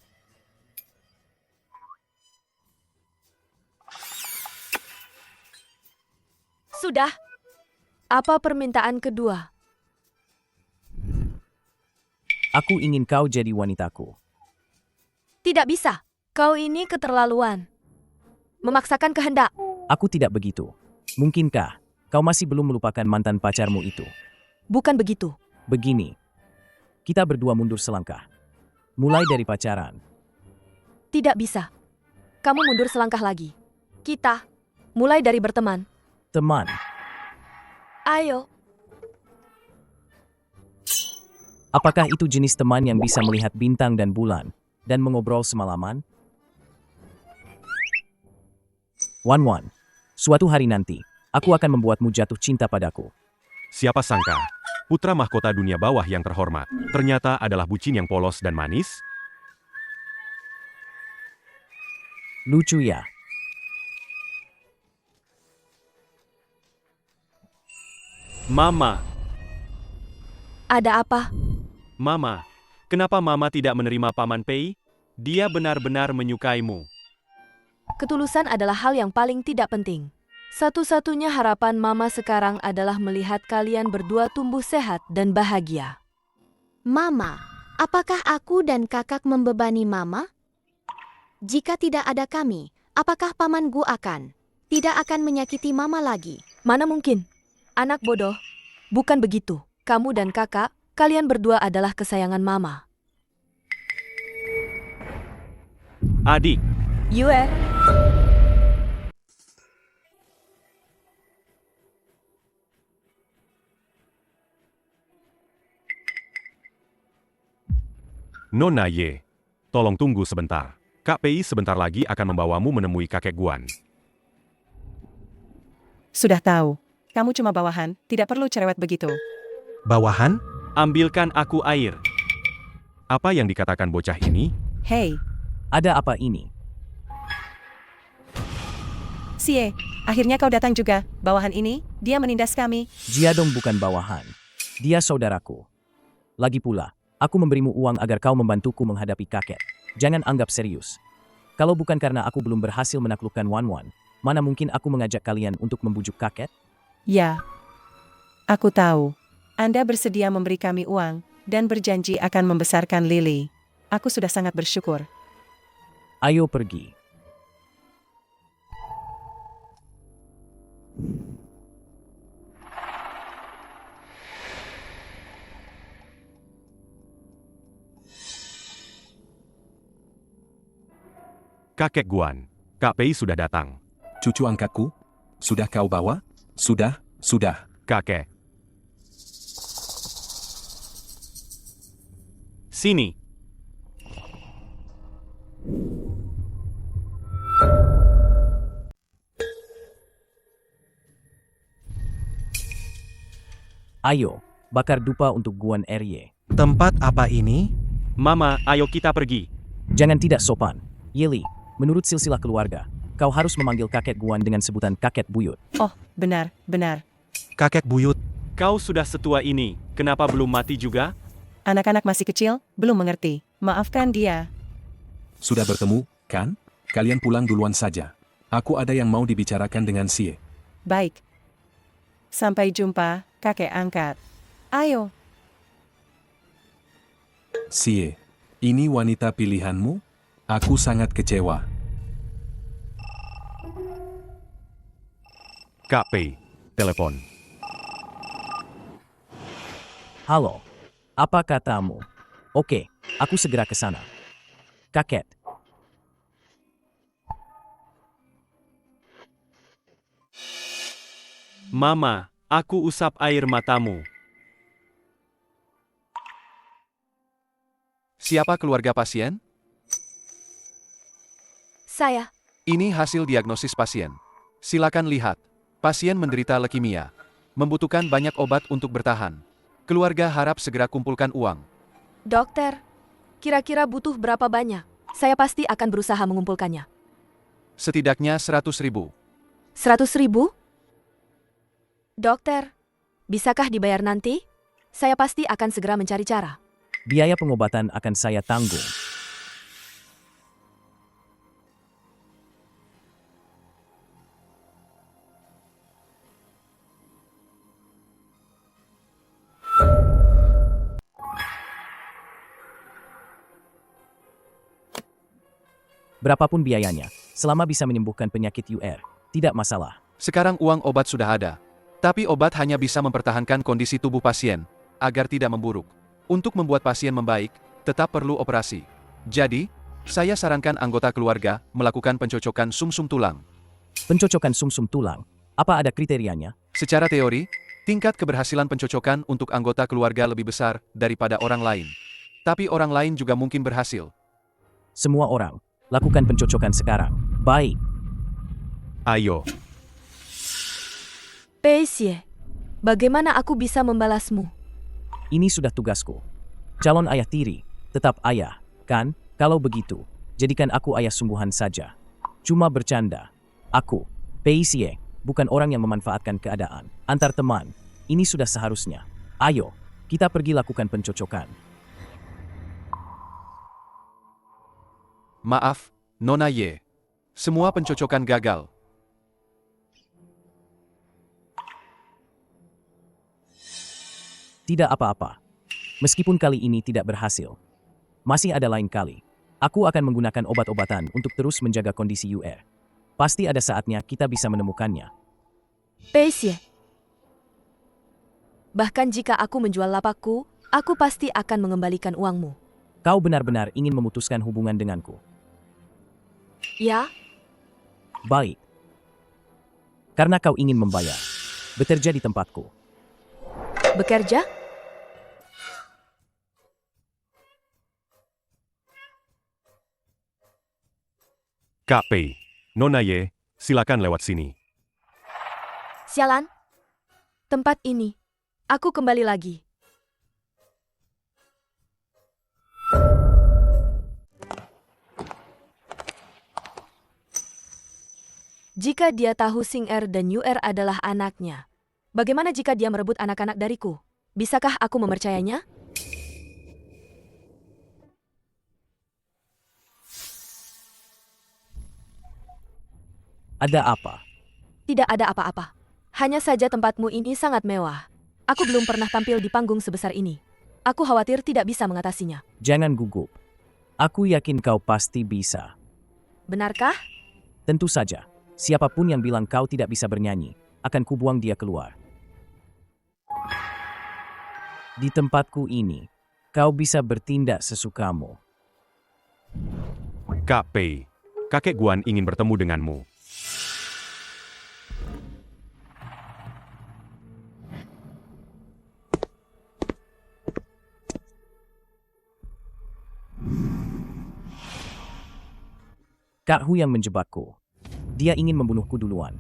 Sudah. Apa permintaan kedua? Aku ingin kau jadi wanitaku. Tidak bisa. Kau ini keterlaluan. Memaksakan kehendak. Aku tidak begitu. Mungkinkah kau masih belum melupakan mantan pacarmu itu? Bukan begitu. Begini. Kita berdua mundur selangkah. Mulai dari pacaran. Tidak bisa. Kamu mundur selangkah lagi. Kita mulai dari berteman. Teman. Ayo. Apakah itu jenis teman yang bisa melihat bintang dan bulan dan mengobrol semalaman? Wan, suatu hari nanti, aku akan membuatmu jatuh cinta padaku. Siapa sangka, putra mahkota dunia bawah yang terhormat, ternyata adalah bucin yang polos dan manis? Lucu ya? Mama, Ada apa? Mama, kenapa Mama tidak menerima Paman Pei? Dia benar-benar menyukaimu. Ketulusan adalah hal yang paling tidak penting. Satu-satunya harapan Mama sekarang adalah melihat kalian berdua tumbuh sehat dan bahagia. Mama, apakah aku dan kakak membebani Mama? Jika tidak ada kami, apakah Paman Gu tidak akan menyakiti Mama lagi? Mana mungkin? Anak bodoh. Bukan begitu. Kamu dan kakak, kalian berdua adalah kesayangan Mama. Adik, Yue. Nona Ye, tolong tunggu sebentar. Kak Pei sebentar lagi akan membawamu menemui kakek Guan. Sudah tahu. Kamu cuma bawahan, tidak perlu cerewet begitu. Bawahan? ambilkan aku air. Apa yang dikatakan bocah ini? Hei, Ada apa ini? Xie, akhirnya kau datang juga. Bawahan ini, dia menindas kami. Jiadong bukan bawahan. Dia saudaraku. Lagi pula, aku memberimu uang agar kau membantuku menghadapi kakek. Jangan anggap serius. Kalau bukan karena aku belum berhasil menaklukkan Wan, mana mungkin aku mengajak kalian untuk membujuk kakek? Ya, aku tahu. Anda bersedia memberi kami uang, dan berjanji akan membesarkan Lily. Aku sudah sangat bersyukur. Ayo pergi. Kakek Guan, Kak Pei sudah datang. Cucu angkatku? Sudah kau bawa? Sudah. Kakek, Sini. Ayo, bakar dupa untuk Guan Rye. Tempat apa ini? Mama, ayo kita pergi. Jangan tidak sopan. Yeli, menurut silsilah keluarga, kau harus memanggil kakek Guan dengan sebutan kakek buyut. Oh, benar. Kakek buyut. Kau sudah setua ini, kenapa belum mati juga? Anak-anak masih kecil, belum mengerti. Maafkan dia. Sudah bertemu, kan? Kalian pulang duluan saja. Aku ada yang mau dibicarakan dengan Xie. Baik. Sampai jumpa, kakek angkat. Ayo. Xie, ini wanita pilihanmu? Aku sangat kecewa. Kak Pei, telepon. Halo, apa katamu? Oke, aku segera ke sana. Kakek, Mama, aku usap air matamu. Siapa keluarga pasien? Saya. Ini hasil diagnosis pasien. Silakan lihat. Pasien menderita leukemia. Membutuhkan banyak obat untuk bertahan. Keluarga harap segera kumpulkan uang. Dokter, kira-kira butuh berapa banyak? Saya pasti akan berusaha mengumpulkannya. Setidaknya 100.000. 100.000? Dokter, bisakah dibayar nanti? Saya pasti akan segera mencari cara. Biaya pengobatan akan saya tanggung. Berapapun biayanya, selama bisa menyembuhkan penyakit UR, tidak masalah. Sekarang uang obat sudah ada. Tapi obat hanya bisa mempertahankan kondisi tubuh pasien, agar tidak memburuk. Untuk membuat pasien membaik, tetap perlu operasi. Jadi, saya sarankan anggota keluarga melakukan pencocokan sumsum tulang. Pencocokan sumsum tulang, apa ada kriterianya? Secara teori, tingkat keberhasilan pencocokan untuk anggota keluarga lebih besar daripada orang lain. Tapi orang lain juga mungkin berhasil. Semua orang, lakukan pencocokan sekarang. Baik. Ayo. Peisie, bagaimana aku bisa membalasmu? Ini sudah tugasku. Calon ayah tiri, tetap ayah, kan? Kalau begitu, jadikan aku ayah sungguhan saja. Cuma bercanda. Aku, Peisie, bukan orang yang memanfaatkan keadaan. Antar teman, ini sudah seharusnya. Ayo, kita pergi lakukan pencocokan. Maaf, Nona Ye. Semua pencocokan gagal. Tidak apa-apa. Meskipun kali ini tidak berhasil, masih ada lain kali. Aku akan menggunakan obat-obatan untuk terus menjaga kondisi UR. Pasti ada saatnya kita bisa menemukannya. Peisie. Bahkan jika aku menjual lapakku, aku pasti akan mengembalikan uangmu. Kau benar-benar ingin memutuskan hubungan denganku. Ya? Baik. Karena kau ingin membayar. Bekerja di tempatku. Bekerja? Kak Pei, Nona Ye, silakan lewat sini. Sialan. Tempat ini. Aku kembali lagi. Jika dia tahu Sing Er dan UR adalah anaknya, bagaimana jika dia merebut anak-anak dariku? Bisakah aku mempercayainya? Ada apa? Tidak ada apa-apa. Hanya saja tempatmu ini sangat mewah. Aku belum pernah tampil di panggung sebesar ini. Aku khawatir tidak bisa mengatasinya. Jangan gugup. Aku yakin kau pasti bisa. Benarkah? Tentu saja. Siapapun yang bilang kau tidak bisa bernyanyi, akan kubuang dia keluar. Di tempatku ini, kau bisa bertindak sesukamu. Kak Pei, kakek Guan ingin bertemu denganmu. Kak Hu yang menjebakku. Dia ingin membunuhku duluan.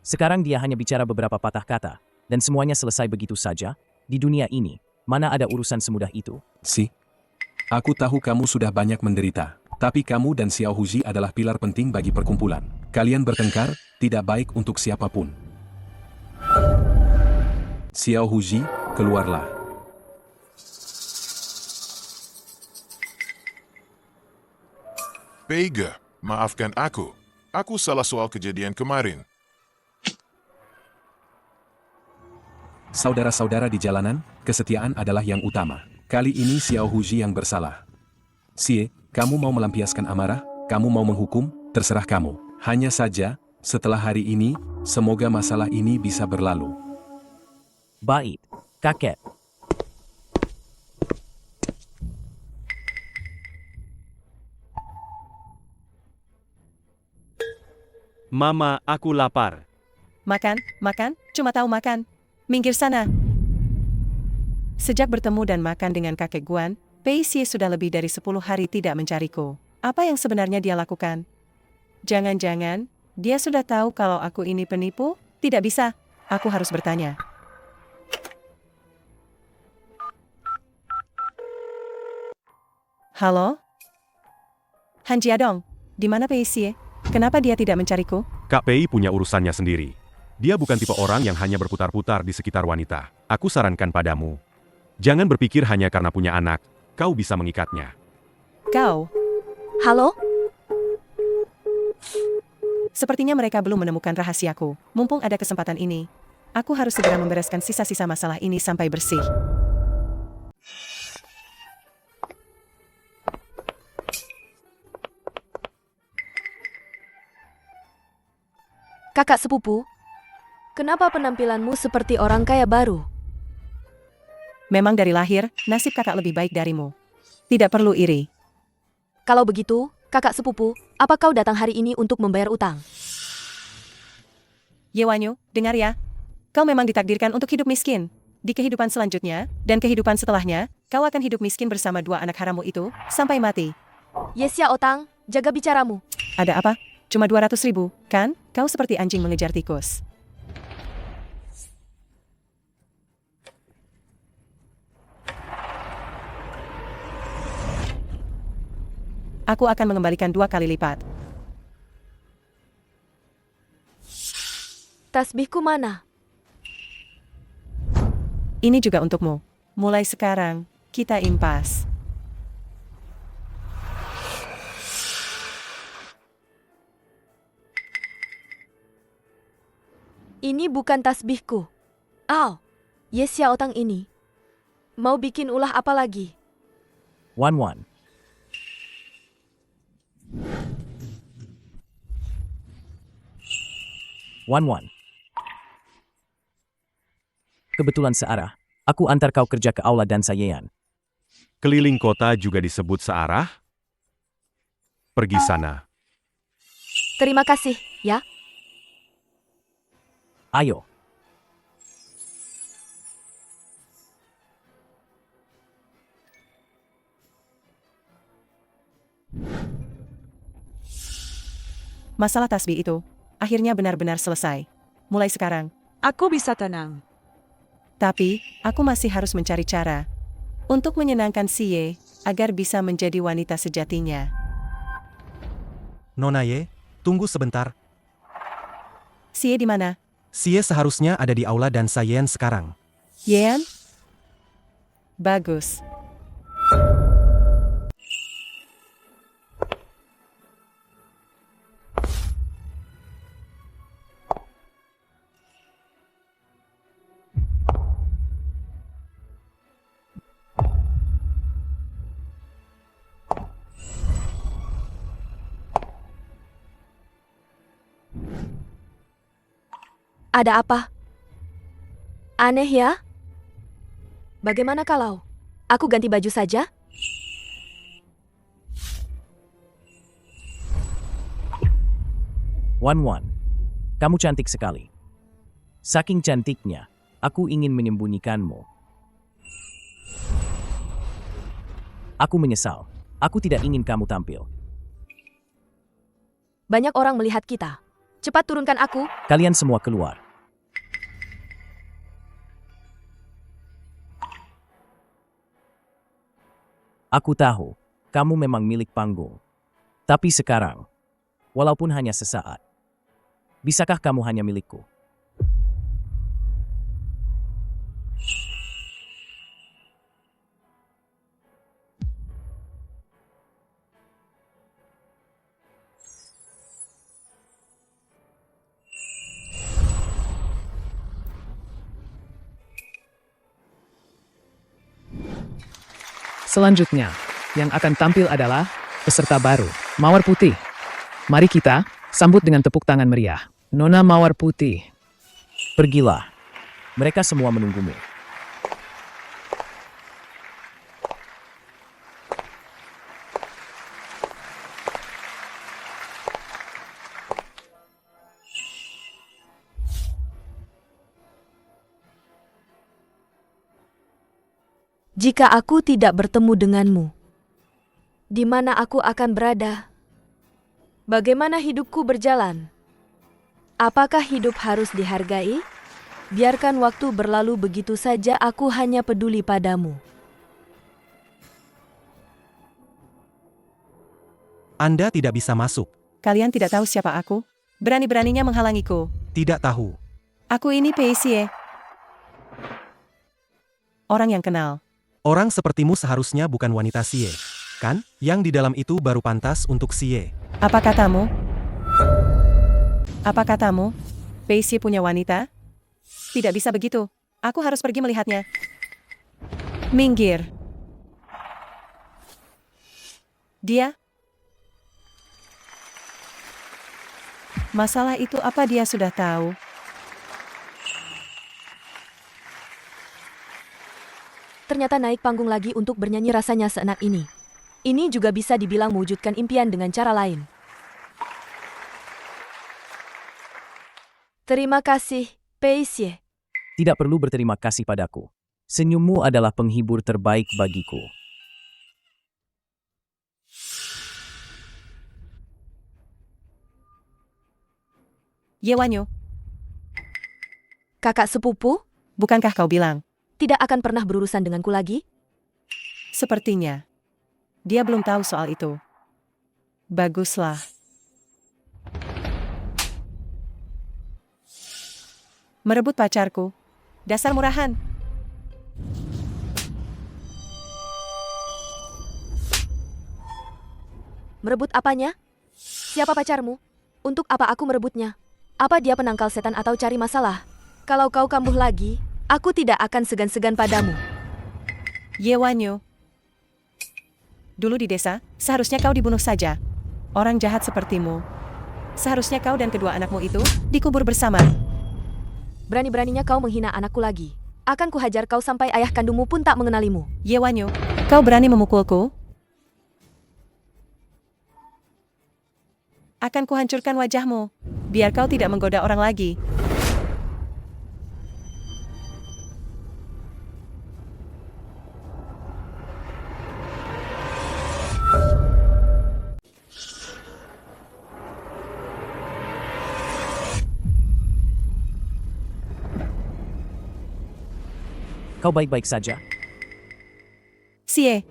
Sekarang dia hanya bicara beberapa patah kata, dan semuanya selesai begitu saja. Di dunia ini, mana ada urusan semudah itu? Si, aku tahu kamu sudah banyak menderita, tapi kamu dan Xiao Huji adalah pilar penting bagi perkumpulan. Kalian bertengkar, tidak baik untuk siapapun. Xiao Huji, keluarlah. Peiga, maafkan aku. Aku salah soal kejadian kemarin. Saudara-saudara di jalanan, kesetiaan adalah yang utama. Kali ini Xiao Huji yang bersalah. Xie, kamu mau melampiaskan amarah? Kamu mau menghukum? Terserah kamu. Hanya saja, setelah hari ini, semoga masalah ini bisa berlalu. Baik, kakek. Mama, aku lapar. Makan, makan, cuma tahu makan. Minggir sana. Sejak bertemu dan makan dengan kakek Guan, Pei Xie sudah lebih dari 10 hari tidak mencariku. Apa yang sebenarnya dia lakukan? Jangan-jangan, dia sudah tahu kalau aku ini penipu? Tidak bisa, aku harus bertanya. Halo? Han Jiadong, di mana Pei Xie? Kenapa dia tidak mencariku? Kak Pei punya urusannya sendiri. Dia bukan tipe orang yang hanya berputar-putar di sekitar wanita. Aku sarankan padamu, jangan berpikir hanya karena punya anak, kau bisa mengikatnya. Kau? Halo? Sepertinya mereka belum menemukan rahasiaku. Mumpung ada kesempatan ini, aku harus segera membereskan sisa-sisa masalah ini sampai bersih. Kakak sepupu, kenapa penampilanmu seperti orang kaya baru? Memang dari lahir, nasib kakak lebih baik darimu. Tidak perlu iri. Kalau begitu, kakak sepupu, apa kau datang hari ini untuk membayar utang? Ye Wanyu, dengar ya. Kau memang ditakdirkan untuk hidup miskin. Di kehidupan selanjutnya, dan kehidupan setelahnya, kau akan hidup miskin bersama 2 anak harammu itu, sampai mati. Ye Xiaotang, jaga bicaramu. Ada apa? Cuma 200.000, kan? Kau seperti anjing mengejar tikus. Aku akan mengembalikan 2 kali lipat. Tasbihku mana? Ini juga untukmu. Mulai sekarang, kita impas. Ini bukan tasbihku. Au, Ye Xiaotang ini. Mau bikin ulah apa lagi? Wan. Wan. Kebetulan searah. Aku antar kau kerja ke aula dan Sayean. Keliling kota juga disebut searah? Pergi sana. Terima kasih, ya. Ayo. Masalah tasbih itu, akhirnya benar-benar selesai. Mulai sekarang. Aku bisa tenang. Tapi, aku masih harus mencari cara untuk menyenangkan Xie agar bisa menjadi wanita sejatinya. Nona Ye, tunggu sebentar. Xie di mana? Xie seharusnya ada di aula dan Sayen sekarang. Yan? Bagus. Ada apa? Aneh ya? Bagaimana kalau aku ganti baju saja? Wan, kamu cantik sekali. Saking cantiknya, aku ingin menyembunyikanmu. Aku menyesal. Aku tidak ingin kamu tampil. Banyak orang melihat kita. Cepat turunkan aku. Kalian semua keluar. Aku tahu, kamu memang milik panggung. Tapi sekarang, walaupun hanya sesaat, bisakah kamu hanya milikku? Selanjutnya, yang akan tampil adalah peserta baru, Mawar Putih. Mari kita sambut dengan tepuk tangan meriah. Nona Mawar Putih. Pergilah. Mereka semua menunggumu. Jika aku tidak bertemu denganmu, di mana aku akan berada? Bagaimana hidupku berjalan? Apakah hidup harus dihargai? Biarkan waktu berlalu begitu saja, aku hanya peduli padamu. Anda tidak bisa masuk. Kalian tidak tahu siapa aku? Berani-beraninya menghalangiku. Tidak tahu. Aku ini Pei Xie. Orang yang kenal. Orang sepertimu seharusnya bukan wanita Xie, kan? Yang di dalam itu baru pantas untuk Xie. Apa katamu? Apa katamu? Pei Xie punya wanita? Tidak bisa begitu. Aku harus pergi melihatnya. Minggir. Dia? Masalah itu apa dia sudah tahu? Ternyata naik panggung lagi untuk bernyanyi rasanya seenak ini. Ini juga bisa dibilang mewujudkan impian dengan cara lain. Terima kasih, Pei Xie. Tidak perlu berterima kasih padaku. Senyummu adalah penghibur terbaik bagiku. Ye Wanyu, Kakak sepupu, bukankah kau bilang? tidak akan pernah berurusan denganku lagi? Sepertinya. Dia belum tahu soal itu. Baguslah. Merebut pacarku. Dasar murahan. Merebut apanya? Siapa pacarmu? Untuk apa aku merebutnya? Apa dia penangkal setan atau cari masalah? Kalau kau kambuh lagi, aku tidak akan segan-segan padamu. Ye Wanyu. Dulu di desa, seharusnya kau dibunuh saja. Orang jahat sepertimu. Seharusnya kau dan kedua anakmu itu dikubur bersama. Berani-beraninya kau menghina anakku lagi. Akan kuhajar kau sampai ayah kandungmu pun tak mengenalimu. Ye Wanyu, kau berani memukulku? Akan kuhancurkan wajahmu, biar kau tidak menggoda orang lagi. Kau baik-baik saja? Xie,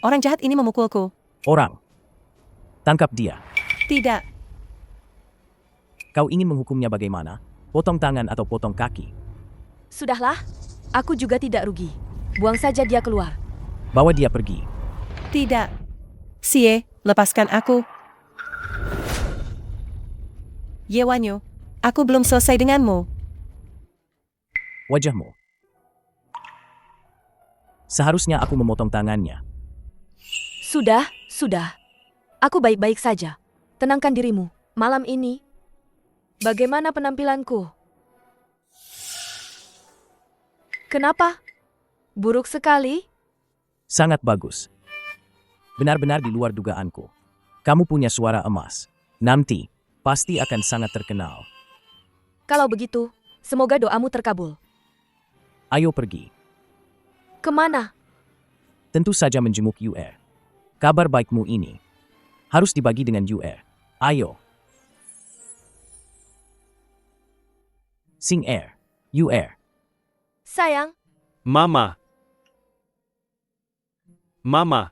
orang jahat ini memukulku. Orang. Tangkap dia. Tidak. Kau ingin menghukumnya bagaimana? Potong tangan atau potong kaki? Sudahlah, aku juga tidak rugi. Buang saja dia keluar. Bawa dia pergi. Tidak. Xie, lepaskan aku. Ye Wanyu, aku belum selesai denganmu. Wajahmu. Seharusnya aku memotong tangannya. Sudah, sudah. Aku baik-baik saja. Tenangkan dirimu. Malam ini, bagaimana penampilanku? Kenapa? Buruk sekali? Sangat bagus. Benar-benar di luar dugaanku. Kamu punya suara emas. Nanti, pasti akan sangat terkenal. Kalau begitu, semoga doamu terkabul. Ayo pergi. Kemana? Tentu saja menjenguk UR. Kabar baikmu ini harus dibagi dengan UR. Ayo. Sing Air. UR. Sayang. Mama. Mama.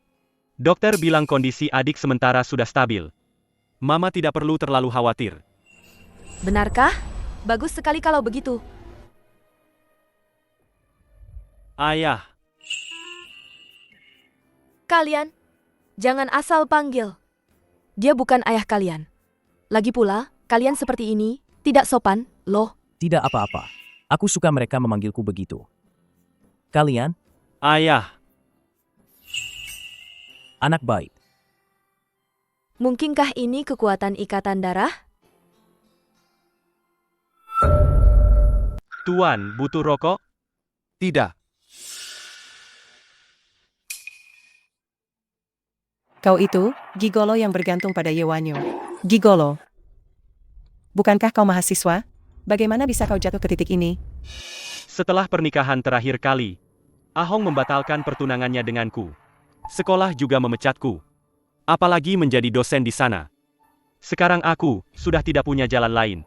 Dokter bilang kondisi adik sementara sudah stabil. Mama tidak perlu terlalu khawatir. Benarkah? Bagus sekali kalau begitu. Ayah. Kalian, jangan asal panggil. Dia bukan ayah kalian. Lagi pula, kalian seperti ini, tidak sopan, loh. Tidak apa-apa. Aku suka mereka memanggilku begitu. Kalian? Ayah. Anak baik. Mungkinkah ini kekuatan ikatan darah? Tuan, butuh rokok? Tidak. Kau itu, gigolo yang bergantung pada Ye Wanyu. Gigolo. Bukankah kau mahasiswa? Bagaimana bisa kau jatuh ke titik ini? Setelah pernikahan terakhir kali, Ahong membatalkan pertunangannya denganku. Sekolah juga memecatku. Apalagi menjadi dosen di sana. Sekarang aku sudah tidak punya jalan lain.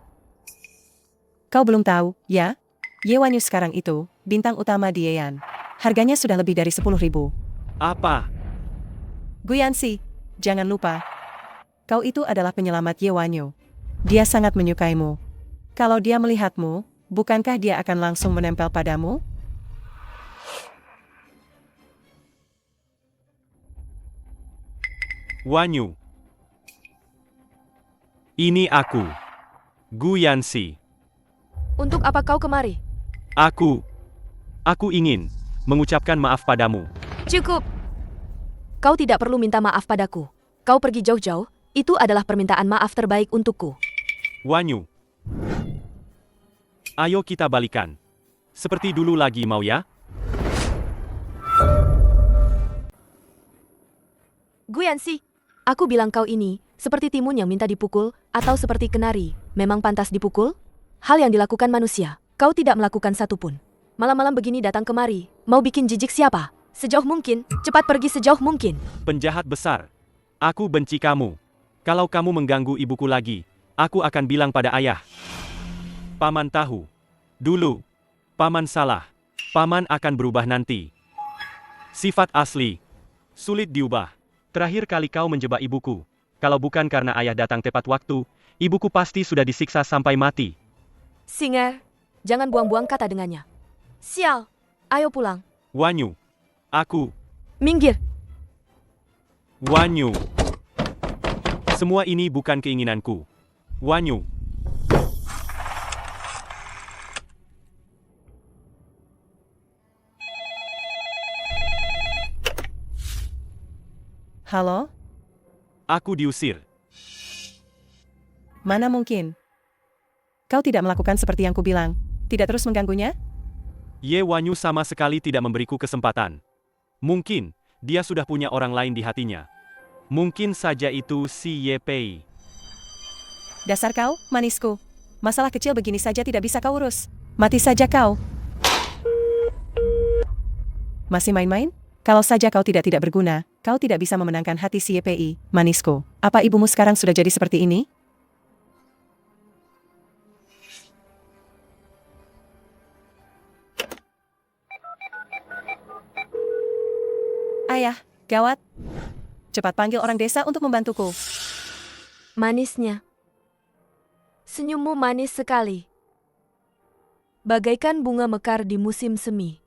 Kau belum tahu, ya? Ye Wanyu sekarang itu bintang utama di Yeyan. Harganya sudah lebih dari 10.000. Apa? Guyansi, jangan lupa. Kau itu adalah penyelamat Ye Wanyu. Dia sangat menyukaimu. Kalau dia melihatmu, bukankah dia akan langsung menempel padamu? Wanyu. Ini aku. Guyansi. Untuk apa kau kemari? Aku ingin mengucapkan maaf padamu. Cukup. Kau tidak perlu minta maaf padaku. Kau pergi jauh-jauh, itu adalah permintaan maaf terbaik untukku. Wanyu. Ayo kita balikan. Seperti dulu lagi mau ya? Guyansi, aku bilang kau ini, seperti timun yang minta dipukul, atau seperti kenari, memang pantas dipukul? Hal yang dilakukan manusia, kau tidak melakukan satupun. Malam-malam begini datang kemari, mau bikin jijik siapa? Sejauh mungkin, cepat pergi sejauh mungkin. Penjahat besar. Aku benci kamu. Kalau kamu mengganggu ibuku lagi, aku akan bilang pada ayah. Paman tahu. Dulu, Paman salah. Paman akan berubah nanti. Sifat asli. Sulit diubah. Terakhir kali kau menjebak ibuku. Kalau bukan karena ayah datang tepat waktu, ibuku pasti sudah disiksa sampai mati. Singer, jangan buang-buang kata dengannya. Sial, ayo pulang. Wanyu. Aku. Minggir. Wanyu. Semua ini bukan keinginanku. Wanyu. Halo? Aku diusir. Mana mungkin? Kau tidak melakukan seperti yang kubilang. Tidak terus mengganggunya? Ye Wanyu sama sekali tidak memberiku kesempatan. Mungkin, dia sudah punya orang lain di hatinya. Mungkin saja itu si Ye Pei. Dasar kau, manisku. Masalah kecil begini saja tidak bisa kau urus. Mati saja kau. Masih main-main? Kalau saja kau tidak berguna, kau tidak bisa memenangkan hati si Ye Pei, manisku. Apa ibumu sekarang sudah jadi seperti ini? Ayah, gawat. Cepat panggil orang desa untuk membantuku. Manisnya. Senyummu manis sekali. Bagaikan bunga mekar di musim semi.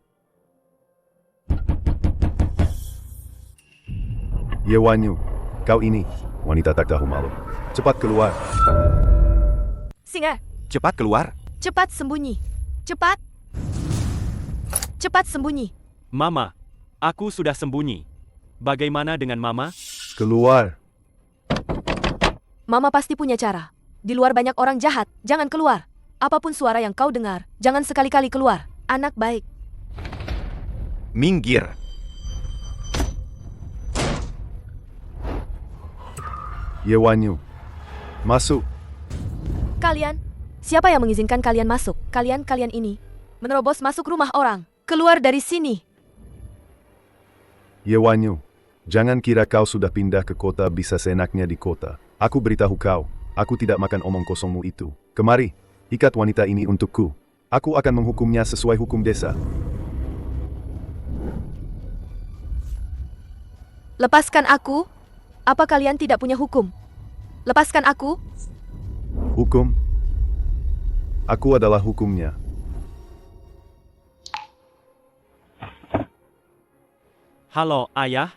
Ye Wanyu, kau ini, wanita tak tahu malu. Cepat keluar. Singa, Cepat keluar. cepat sembunyi. Cepat. Cepat sembunyi. Mama, aku sudah sembunyi. Bagaimana dengan Mama? Keluar. Mama pasti punya cara. Di luar banyak orang jahat, jangan keluar. Apapun suara yang kau dengar, jangan sekali-kali keluar. Anak baik. Minggir. Ye Wanyu, masuk. Kalian, siapa yang mengizinkan kalian masuk? Kalian ini. Menerobos masuk rumah orang. Keluar dari sini. Ye Wanyu, jangan kira kau sudah pindah ke kota bisa seenaknya di kota. Aku beritahu kau, aku tidak makan omong kosongmu itu. Kemari, ikat wanita ini untukku. Aku akan menghukumnya sesuai hukum desa. Lepaskan aku. Apa kalian tidak punya hukum? Lepaskan aku. Hukum? Aku adalah hukumnya. Halo, Ayah.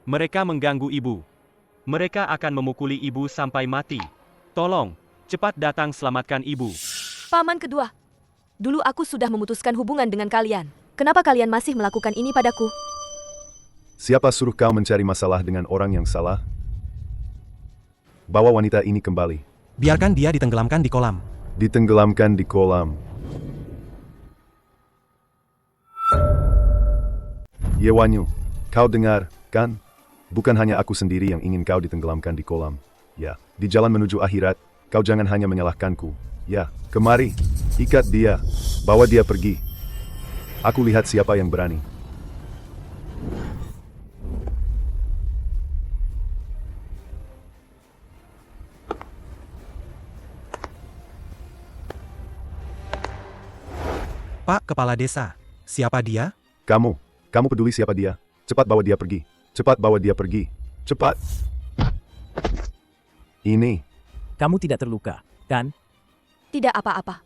Mereka mengganggu ibu. Mereka akan memukuli ibu sampai mati. Tolong, cepat datang selamatkan ibu. Paman kedua. Dulu aku sudah memutuskan hubungan dengan kalian. Kenapa kalian masih melakukan ini padaku? Siapa suruh kau mencari masalah dengan orang yang salah? Bawa wanita ini kembali. Biarkan dia ditenggelamkan di kolam. Ditenggelamkan di kolam. Ye Wanyu, kau dengar, kan? Bukan hanya aku sendiri yang ingin kau ditenggelamkan di kolam. Ya, di jalan menuju akhirat, kau jangan hanya menyalahkanku. Ya, kemari, ikat dia, bawa dia pergi. Aku lihat siapa yang berani. Pak Kepala Desa, siapa dia? Kamu peduli siapa dia? Cepat bawa dia pergi. Cepat bawa dia pergi. Cepat. Ini. Kamu tidak terluka, kan? Tidak apa-apa.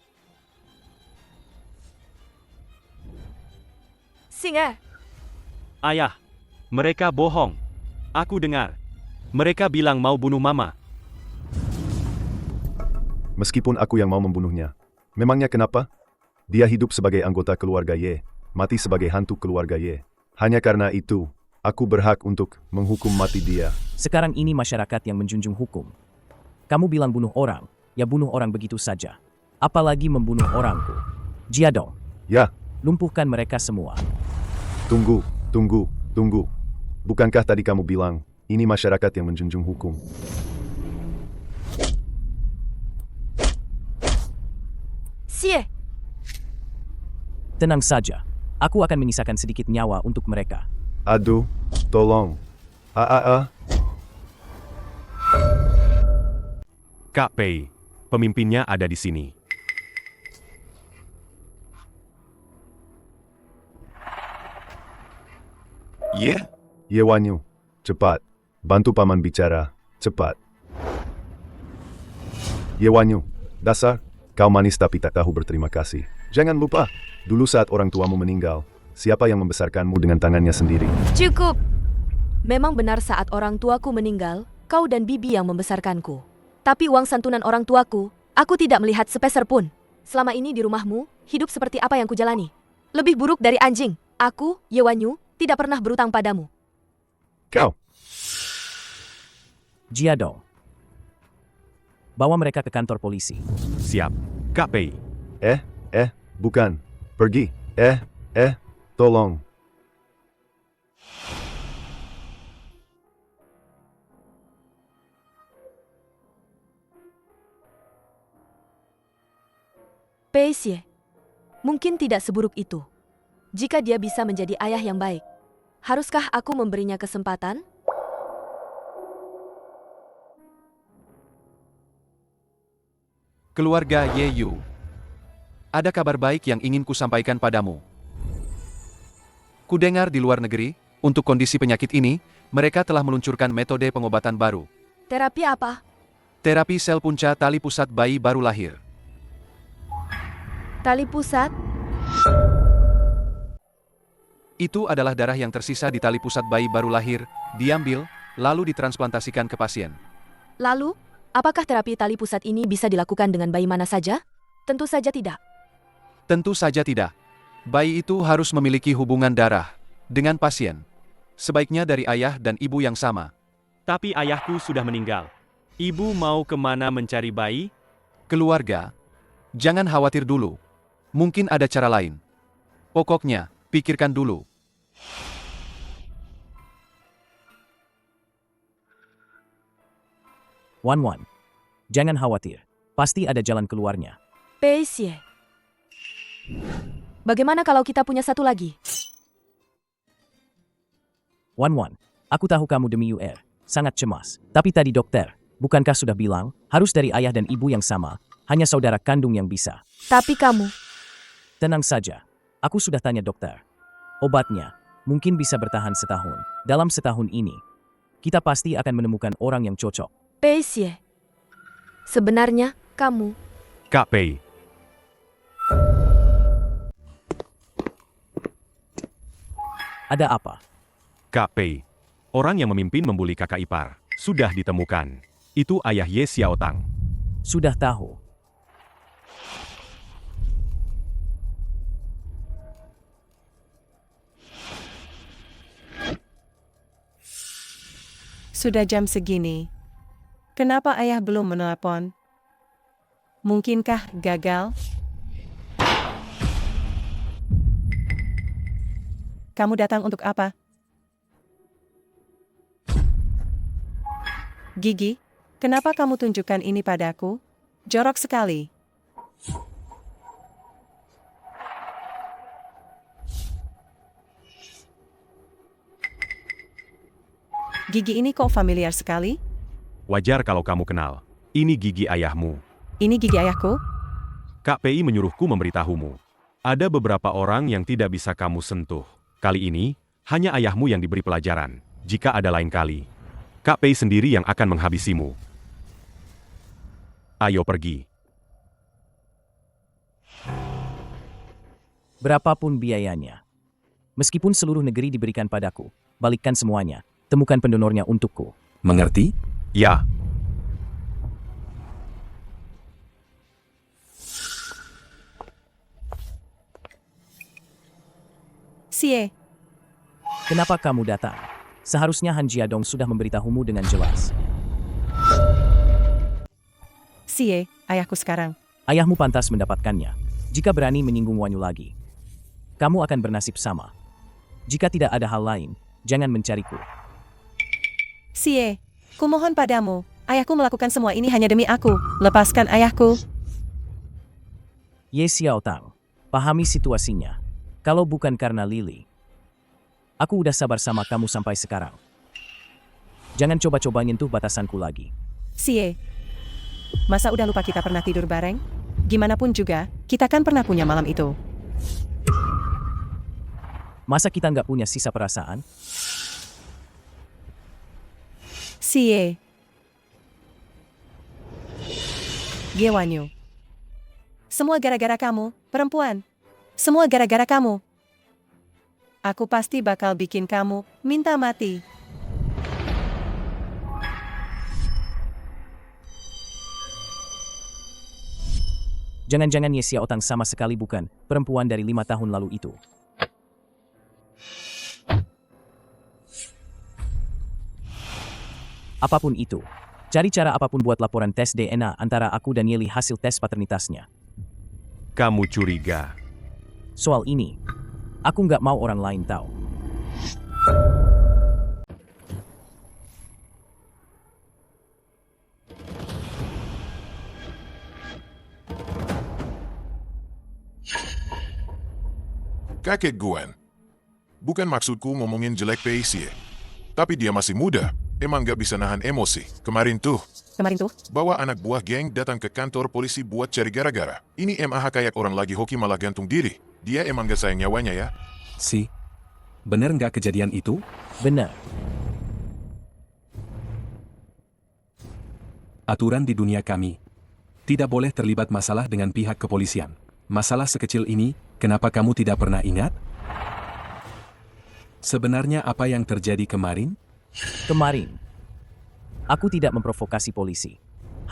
Singa, Ayah, mereka bohong. Aku dengar. Mereka bilang mau bunuh Mama. Meskipun aku yang mau membunuhnya. Memangnya kenapa? Dia hidup sebagai anggota keluarga Ye, mati sebagai hantu keluarga Ye. Hanya karena itu, aku berhak untuk menghukum mati dia. Sekarang ini masyarakat yang menjunjung hukum. Kamu bilang bunuh orang, ya bunuh orang begitu saja. Apalagi membunuh orangku. Jiadong, Ya, lumpuhkan mereka semua. tunggu. Bukankah tadi kamu bilang, ini masyarakat yang menjunjung hukum? Sie, Tenang saja, aku akan menyisakan sedikit nyawa untuk mereka. Aduh, tolong. Kak Pei, pemimpinnya ada di sini. Ye Wanyu, cepat. Bantu paman bicara, cepat. Ye Wanyu, dasar, kau manis tapi tak tahu berterima kasih. Jangan lupa, dulu saat orang tuamu meninggal, siapa yang membesarkanmu dengan tangannya sendiri? cukup. Memang benar saat orang tuaku meninggal, kau dan Bibi yang membesarkanku. Tapi uang santunan orang tuaku, aku tidak melihat sepeser pun. Selama ini di rumahmu, hidup seperti apa yang kujalani? Lebih buruk dari anjing. Aku, Ye Wanyu, tidak pernah berutang padamu. Kau, Jiadong, bawa mereka ke kantor polisi. Siap. Kak Pei, bukan. Pergi. Tolong. Pei Xie, mungkin tidak seburuk itu. Jika dia bisa menjadi ayah yang baik, haruskah aku memberinya kesempatan? Keluarga Ye Yu. Ada kabar baik yang ingin kusampaikan padamu. Kudengar di luar negeri, untuk kondisi penyakit ini, mereka telah meluncurkan metode pengobatan baru. Terapi apa? Terapi sel punca tali pusat bayi baru lahir. Tali pusat? Itu adalah darah yang tersisa di tali pusat bayi baru lahir, diambil, lalu ditransplantasikan ke pasien. Lalu, apakah terapi tali pusat ini bisa dilakukan dengan bayi mana saja? Tentu saja tidak. Tentu saja tidak. Bayi itu harus memiliki hubungan darah dengan pasien. Sebaiknya dari ayah dan ibu yang sama. Tapi ayahku sudah meninggal. Ibu mau kemana mencari bayi? Keluarga, jangan khawatir dulu. Mungkin ada cara lain. Pokoknya, pikirkan dulu. Wan, jangan khawatir. Pasti ada jalan keluarnya. Pei Xie. Bagaimana kalau kita punya satu lagi? Wan, aku tahu kamu demi UR. Sangat cemas. Tapi tadi dokter, bukankah sudah bilang, harus dari ayah dan ibu yang sama, hanya saudara kandung yang bisa. Tapi kamu... Tenang saja, aku sudah tanya dokter. Obatnya, mungkin bisa bertahan setahun. Dalam setahun ini, kita pasti akan menemukan orang yang cocok. Pei Xie. Sebenarnya, kamu... Kak Pei, Ada apa? Kak Pei, orang yang memimpin membuli kakak ipar, sudah ditemukan. Itu ayah Ye Xiaotang. Sudah tahu. Sudah jam segini. Kenapa ayah belum menelpon? Mungkinkah gagal? Kamu datang untuk apa? Gigi, kenapa kamu tunjukkan ini padaku? Jorok sekali. Gigi ini kok familiar sekali? Wajar kalau kamu kenal. Ini gigi ayahmu. Ini gigi ayahku? Kak Pei menyuruhku memberitahumu. Ada beberapa orang yang tidak bisa kamu sentuh. Kali ini, hanya ayahmu yang diberi pelajaran. Jika ada lain kali, Kak Pei sendiri yang akan menghabisimu. Ayo pergi. Berapapun biayanya. Meskipun seluruh negeri diberikan padaku, balikkan semuanya. Temukan pendonornya untukku. Mengerti? Ya. Xie, Kenapa kamu datang? Seharusnya Han Jiadong sudah memberitahumu dengan jelas. Xie, ayahku sekarang. Ayahmu pantas mendapatkannya. Jika berani menyinggung Wanyu lagi, kamu akan bernasib sama. Jika tidak ada hal lain, jangan mencariku. Xie, kumohon padamu. Ayahku melakukan semua ini hanya demi aku. Lepaskan ayahku. Ye Xiaotang, pahami situasinya. Kalau bukan karena Lily, aku udah sabar sama kamu sampai sekarang. Jangan coba-coba nyentuh batasanku lagi. Xie, masa udah lupa kita pernah tidur bareng? Gimana pun juga, kita kan pernah punya malam itu. Masa kita nggak punya sisa perasaan? Xie. Ye Wanyu. Semua gara-gara kamu, perempuan. Semua gara-gara kamu. Aku pasti bakal bikin kamu minta mati. Jangan-jangan Ye Xiaotang sama sekali bukan perempuan dari 5 tahun lalu itu. Apapun itu, cari cara apapun buat laporan tes DNA antara aku dan Yeli hasil tes paternitasnya. Kamu curiga. Soal ini, aku nggak mau orang lain tahu. Kakek Gwen. Bukan maksudku ngomongin jelek Pei Xie. Tapi dia masih muda. Emang gak bisa nahan emosi. Kemarin tuh, bawa anak buah geng datang ke kantor polisi buat cari gara-gara. Ini MAH kayak orang lagi hoki malah gantung diri. Dia emang gak sayang nyawanya ya? Si, bener nggak kejadian itu? Benar. Aturan di dunia kami. Tidak boleh terlibat masalah dengan pihak kepolisian. Masalah sekecil ini, kenapa kamu tidak pernah ingat? Sebenarnya apa yang terjadi kemarin? Kemarin, aku tidak memprovokasi polisi.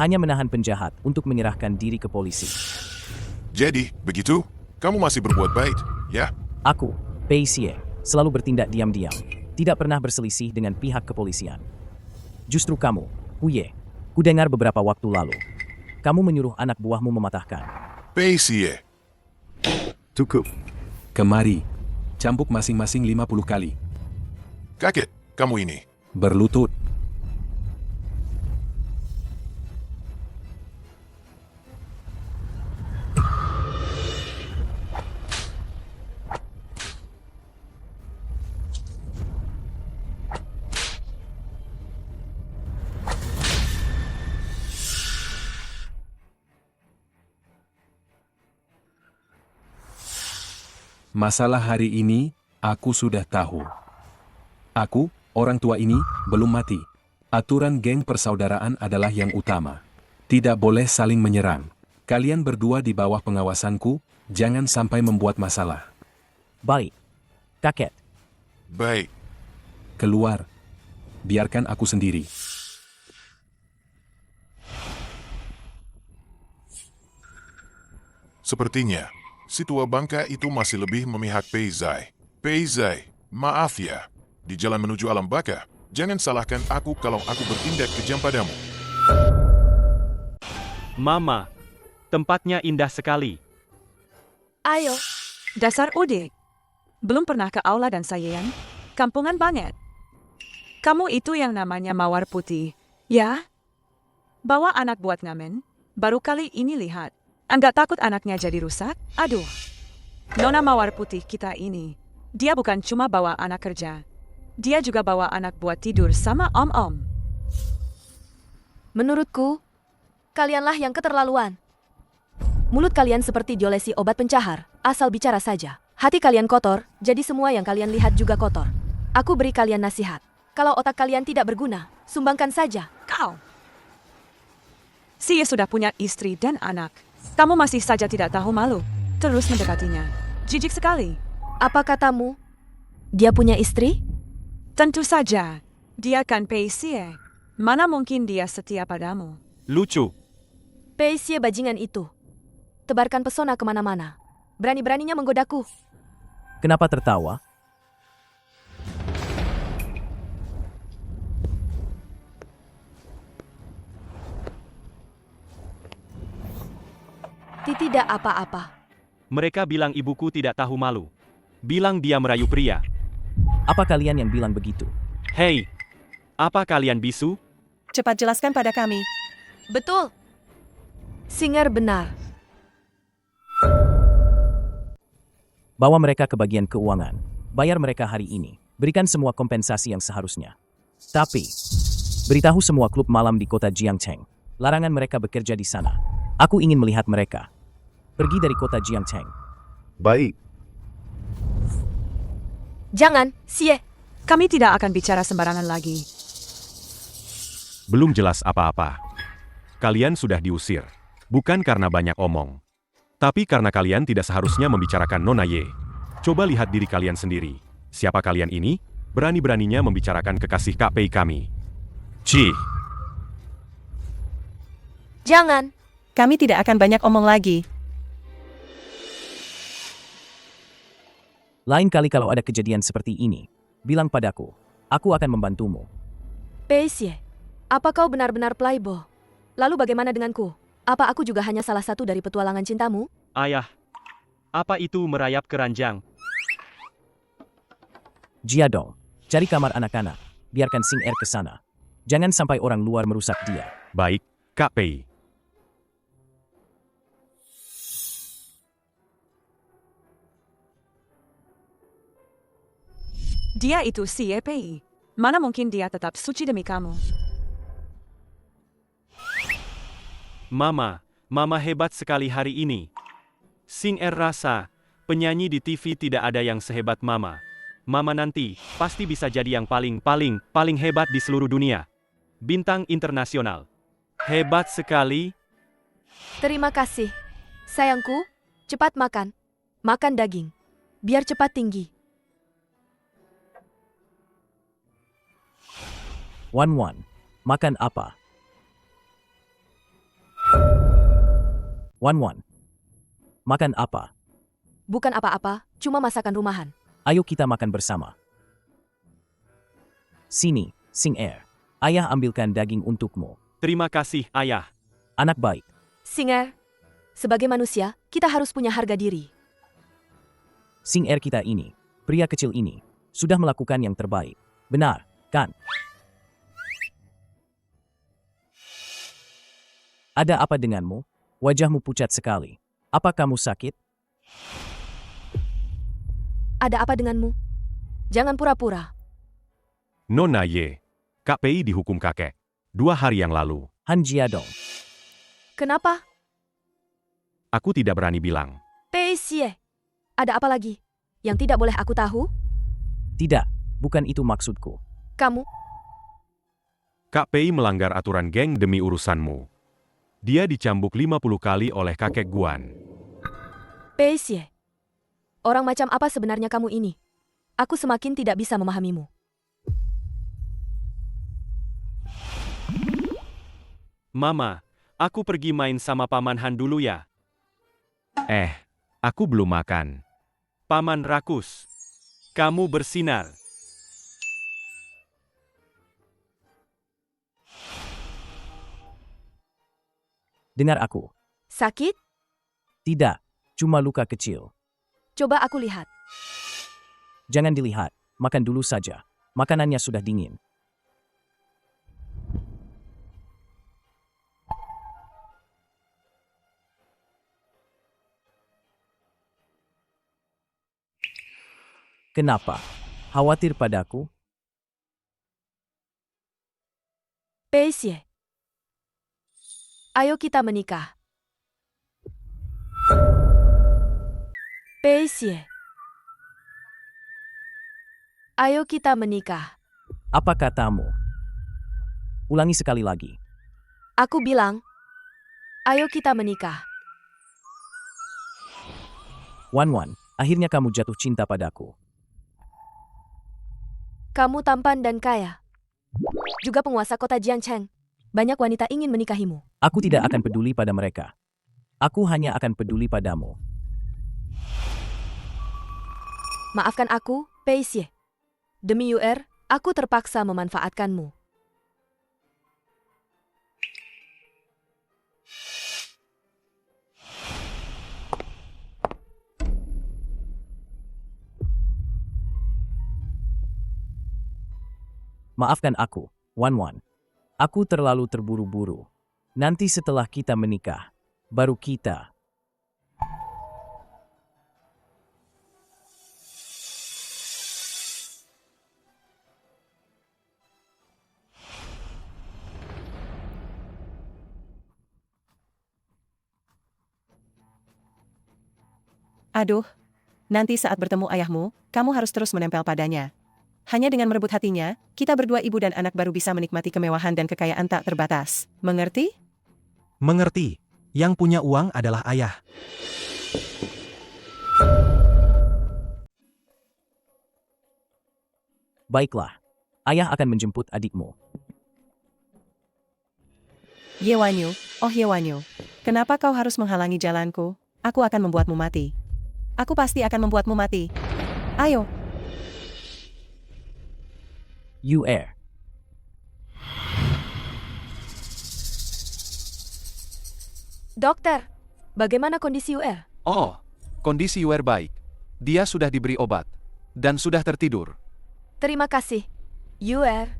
Hanya menahan penjahat untuk menyerahkan diri ke polisi. Jadi, begitu? Kamu masih berbuat baik, ya? Aku, Pei Xie, selalu bertindak diam-diam. Tidak pernah berselisih dengan pihak kepolisian. Justru kamu, Huye, kudengar beberapa waktu lalu. Kamu menyuruh anak buahmu mematahkan. Pei Xie. Cukup. Kemari. Cambuk masing-masing 50 kali. Kakek, kamu ini. Berlutut. Masalah hari ini, aku sudah tahu. Aku, orang tua ini, belum mati. Aturan geng persaudaraan adalah yang utama. Tidak boleh saling menyerang. Kalian berdua di bawah pengawasanku, jangan sampai membuat masalah. Baik, kakek. Baik. Keluar. Biarkan aku sendiri. Sepertinya, si tua bangka itu masih lebih memihak Pei Zai. Pei Zai, maaf ya. Di jalan menuju alam baka, jangan salahkan aku kalau aku bertindak kejam padamu. Mama, tempatnya indah sekali. Ayo. Dasar udik. Belum pernah ke aula dan sayean? Kampungan banget. Kamu itu yang namanya mawar putih, ya? Bawa anak buat ngamen, baru kali ini lihat. Enggak takut anaknya jadi rusak? Aduh. Nona mawar putih kita ini, dia bukan cuma bawa anak kerja. Dia juga bawa anak buat tidur sama om-om. Menurutku, kalianlah yang keterlaluan. Mulut kalian seperti diolesi obat pencahat. Asal bicara saja. Hati kalian kotor, jadi semua yang kalian lihat juga kotor. Aku beri kalian nasihat. Kalau otak kalian tidak berguna, sumbangkan saja. Kau. Xie sudah punya istri dan anak. Kamu masih saja tidak tahu malu. Terus mendekatinya. Jijik sekali. Apa katamu? Dia punya istri? Tentu saja. Dia kan Pei Xie. Mana mungkin dia setia padamu? Lucu. Pei Xie bajingan itu. Tebarkan pesona kemana-mana. Berani-beraninya menggodaku. Kenapa tertawa? Tidak apa-apa. Mereka bilang ibuku tidak tahu malu. Bilang dia merayu pria. Apa kalian yang bilang begitu? Hei, apa kalian bisu? Cepat jelaskan pada kami. Betul. Singer benar. Bawa mereka ke bagian keuangan. Bayar mereka hari ini. Berikan semua kompensasi yang seharusnya. Tapi, beritahu semua klub malam di kota Jiangcheng. Larangan mereka bekerja di sana. Aku ingin melihat mereka. Pergi dari kota Jiangcheng. Baik. Jangan, Xie. Kami tidak akan bicara sembarangan lagi. Belum jelas apa-apa. Kalian sudah diusir. Bukan karena banyak omong. Tapi karena kalian tidak seharusnya membicarakan Nona Ye. Coba lihat diri kalian sendiri. Siapa kalian ini? Berani-beraninya membicarakan kekasih Kak Pei kami. Cih. Jangan. Kami tidak akan banyak omong lagi. Lain kali kalau ada kejadian seperti ini, bilang padaku. Aku akan membantumu. Pei Xie, apa kau benar-benar playboy? Lalu bagaimana denganku? Apa aku juga hanya salah satu dari petualangan cintamu? Ayah, apa itu merayap keranjang? Jiadong, cari kamar anak-anak. Biarkan Sing Er ke sana. Jangan sampai orang luar merusak dia. Baik, Kak Pei. Dia itu Xie Pei. Mana mungkin dia tetap suci demi kamu? Mama hebat sekali hari ini. Sing Er rasa, penyanyi di TV tidak ada yang sehebat Mama. Mama nanti pasti bisa jadi yang paling hebat di seluruh dunia. Bintang internasional. Hebat sekali. Terima kasih. Sayangku, cepat makan. Makan daging. Biar cepat tinggi. Wan, makan apa? Wan, makan apa? Bukan apa-apa, cuma masakan rumahan. Ayo kita makan bersama. Sini, Sing Er. Ayah ambilkan daging untukmu. Terima kasih, Ayah. Anak baik. Sing Er, sebagai manusia, kita harus punya harga diri. Sing Er kita ini, pria kecil ini, sudah melakukan yang terbaik. Benar, kan? Ada apa denganmu? Wajahmu pucat sekali. Apa kamu sakit? Ada apa denganmu? Jangan pura-pura. Nona Ye. Kak Pei dihukum kakek. 2 hari yang lalu. Han Jiadong. Kenapa? Aku tidak berani bilang. Pei Xie. Ada apa lagi? Yang tidak boleh aku tahu? Tidak, bukan itu maksudku. Kamu? Kak Pei melanggar aturan geng demi urusanmu. Dia dicambuk 50 kali oleh kakek Guan. Pei Xie. Orang macam apa sebenarnya kamu ini? Aku semakin tidak bisa memahamimu. Mama, aku pergi main sama Paman Han dulu ya. Aku belum makan. Paman rakus. Kamu bersinar. Dengar aku. Sakit? Tidak, cuma luka kecil. Coba aku lihat. Jangan dilihat, makan dulu saja. Makanannya sudah dingin. Kenapa? Khawatir padaku? Pei Xie. Ayo kita menikah. Pei Xie. Ayo kita menikah. Apa katamu? Ulangi sekali lagi. Aku bilang, ayo kita menikah. Wan, akhirnya kamu jatuh cinta padaku. Kamu tampan dan kaya. Juga penguasa kota Jiangcheng. Banyak wanita ingin menikahimu. Aku tidak akan peduli pada mereka. Aku hanya akan peduli padamu. Maafkan aku, Pei Xie. Demi Yu'er, aku terpaksa memanfaatkanmu. Maafkan aku, Wan. Aku terlalu terburu-buru. Nanti setelah kita menikah, baru kita. Aduh, nanti saat bertemu ayahmu, kamu harus terus menempel padanya. Hanya dengan merebut hatinya, kita berdua ibu dan anak baru bisa menikmati kemewahan dan kekayaan tak terbatas. Mengerti? Mengerti. Yang punya uang adalah ayah. Baiklah, ayah akan menjemput adikmu. Ye Wanyu, kenapa kau harus menghalangi jalanku? Aku akan membuatmu mati. Aku pasti akan membuatmu mati. Ayo. Yu'er. Dokter, bagaimana kondisi Yu'er? Oh, kondisi Yu'er baik. Dia sudah diberi obat. Dan sudah tertidur. Terima kasih, Yu'er.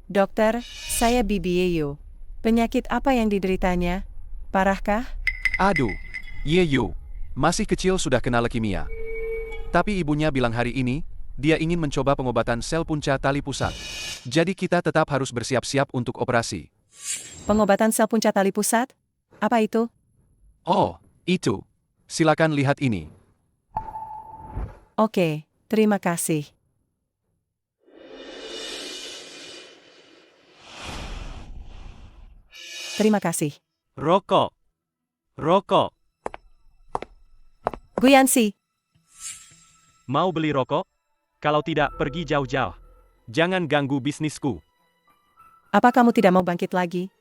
Dokter, saya Bibi Yeyo. Penyakit apa yang dideritanya? Parahkah? Aduh, Yeyo. Masih kecil sudah kena leukemia. Tapi ibunya bilang hari ini, dia ingin mencoba pengobatan sel punca tali pusat. Jadi kita tetap harus bersiap-siap untuk operasi. Pengobatan sel punca tali pusat? Apa itu? Oh, itu. Silakan lihat ini. Oke, terima kasih. Terima kasih. Rokok. Guyansi. Mau beli rokok? Kalau tidak, pergi jauh-jauh. Jangan ganggu bisnisku. Apa kamu tidak mau bangkit lagi?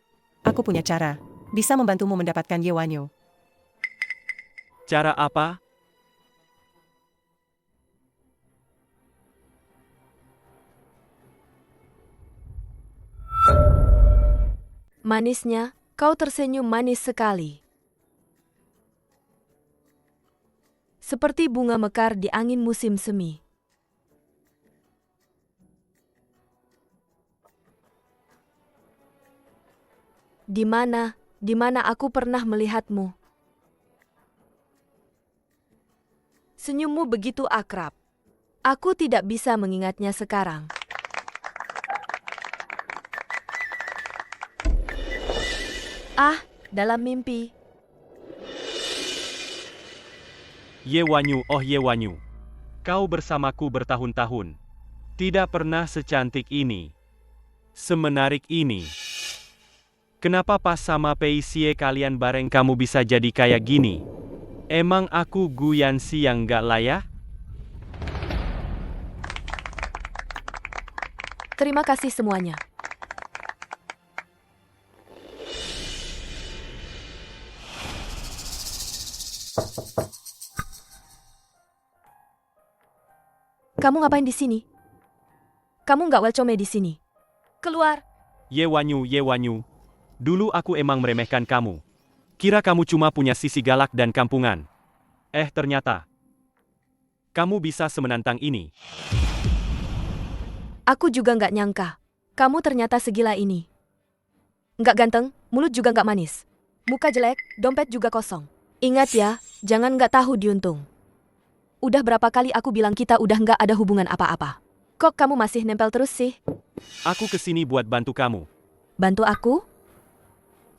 Aku punya cara. Bisa membantumu mendapatkan Ye Wanyu. Cara apa? Manisnya, kau tersenyum manis sekali. Seperti bunga mekar di angin musim semi. Di mana aku pernah melihatmu. Senyummu begitu akrab. Aku tidak bisa mengingatnya sekarang. Dalam mimpi. Ye Wanyu, oh Ye Wanyu. Kau bersamaku bertahun-tahun. Tidak pernah secantik ini. Semenarik ini. Kenapa pas sama Pei Xie kalian bareng kamu bisa jadi kayak gini? Emang aku Guyansi yang gak layak? Terima kasih semuanya. Kamu ngapain di sini? Kamu nggak welcome di sini. Keluar. Ye Wanyu. Dulu aku emang meremehkan kamu. Kira kamu cuma punya sisi galak dan kampungan. Ternyata kamu bisa semenantang ini. Aku juga nggak nyangka. Kamu ternyata segila ini. Nggak ganteng, mulut juga nggak manis. Muka jelek, dompet juga kosong. Ingat ya, jangan nggak tahu diuntung. Udah berapa kali aku bilang kita udah nggak ada hubungan apa-apa. Kok kamu masih nempel terus sih? Aku kesini buat bantu kamu. Bantu aku?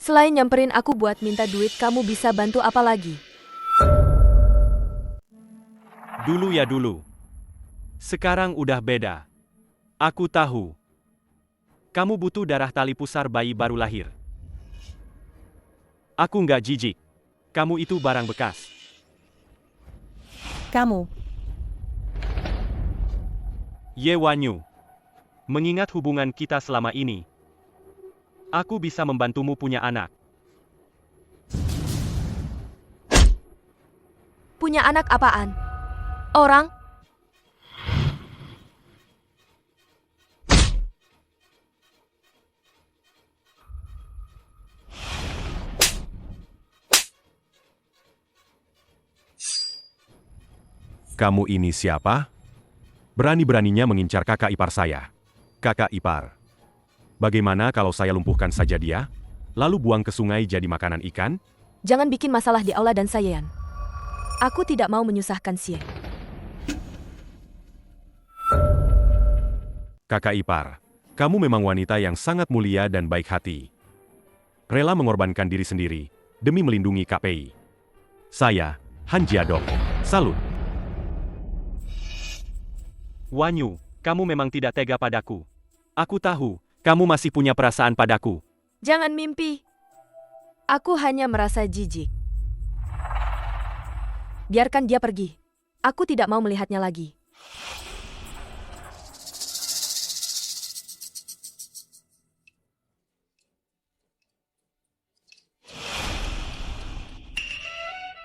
Selain nyamperin aku buat minta duit, kamu bisa bantu apa lagi? Dulu ya dulu. Sekarang udah beda. Aku tahu. Kamu butuh darah tali pusar bayi baru lahir. Aku nggak jijik. Kamu itu barang bekas. Kamu. Ye Wanyu. Mengingat hubungan kita selama ini, aku bisa membantumu punya anak. Punya anak apaan? Orang? Kamu ini siapa? Berani-beraninya mengincar kakak ipar saya. Kakak ipar. Bagaimana kalau saya lumpuhkan saja dia, lalu buang ke sungai jadi makanan ikan? Jangan bikin masalah di Aula dan Sayean. Aku tidak mau menyusahkan Xie. Kakak ipar, kamu memang wanita yang sangat mulia dan baik hati. Rela mengorbankan diri sendiri demi melindungi KPI. Saya, Han Jiadok, salut. Wanyu, kamu memang tidak tega padaku. Aku tahu, kamu masih punya perasaan padaku. Jangan mimpi. Aku hanya merasa jijik. Biarkan dia pergi. Aku tidak mau melihatnya lagi.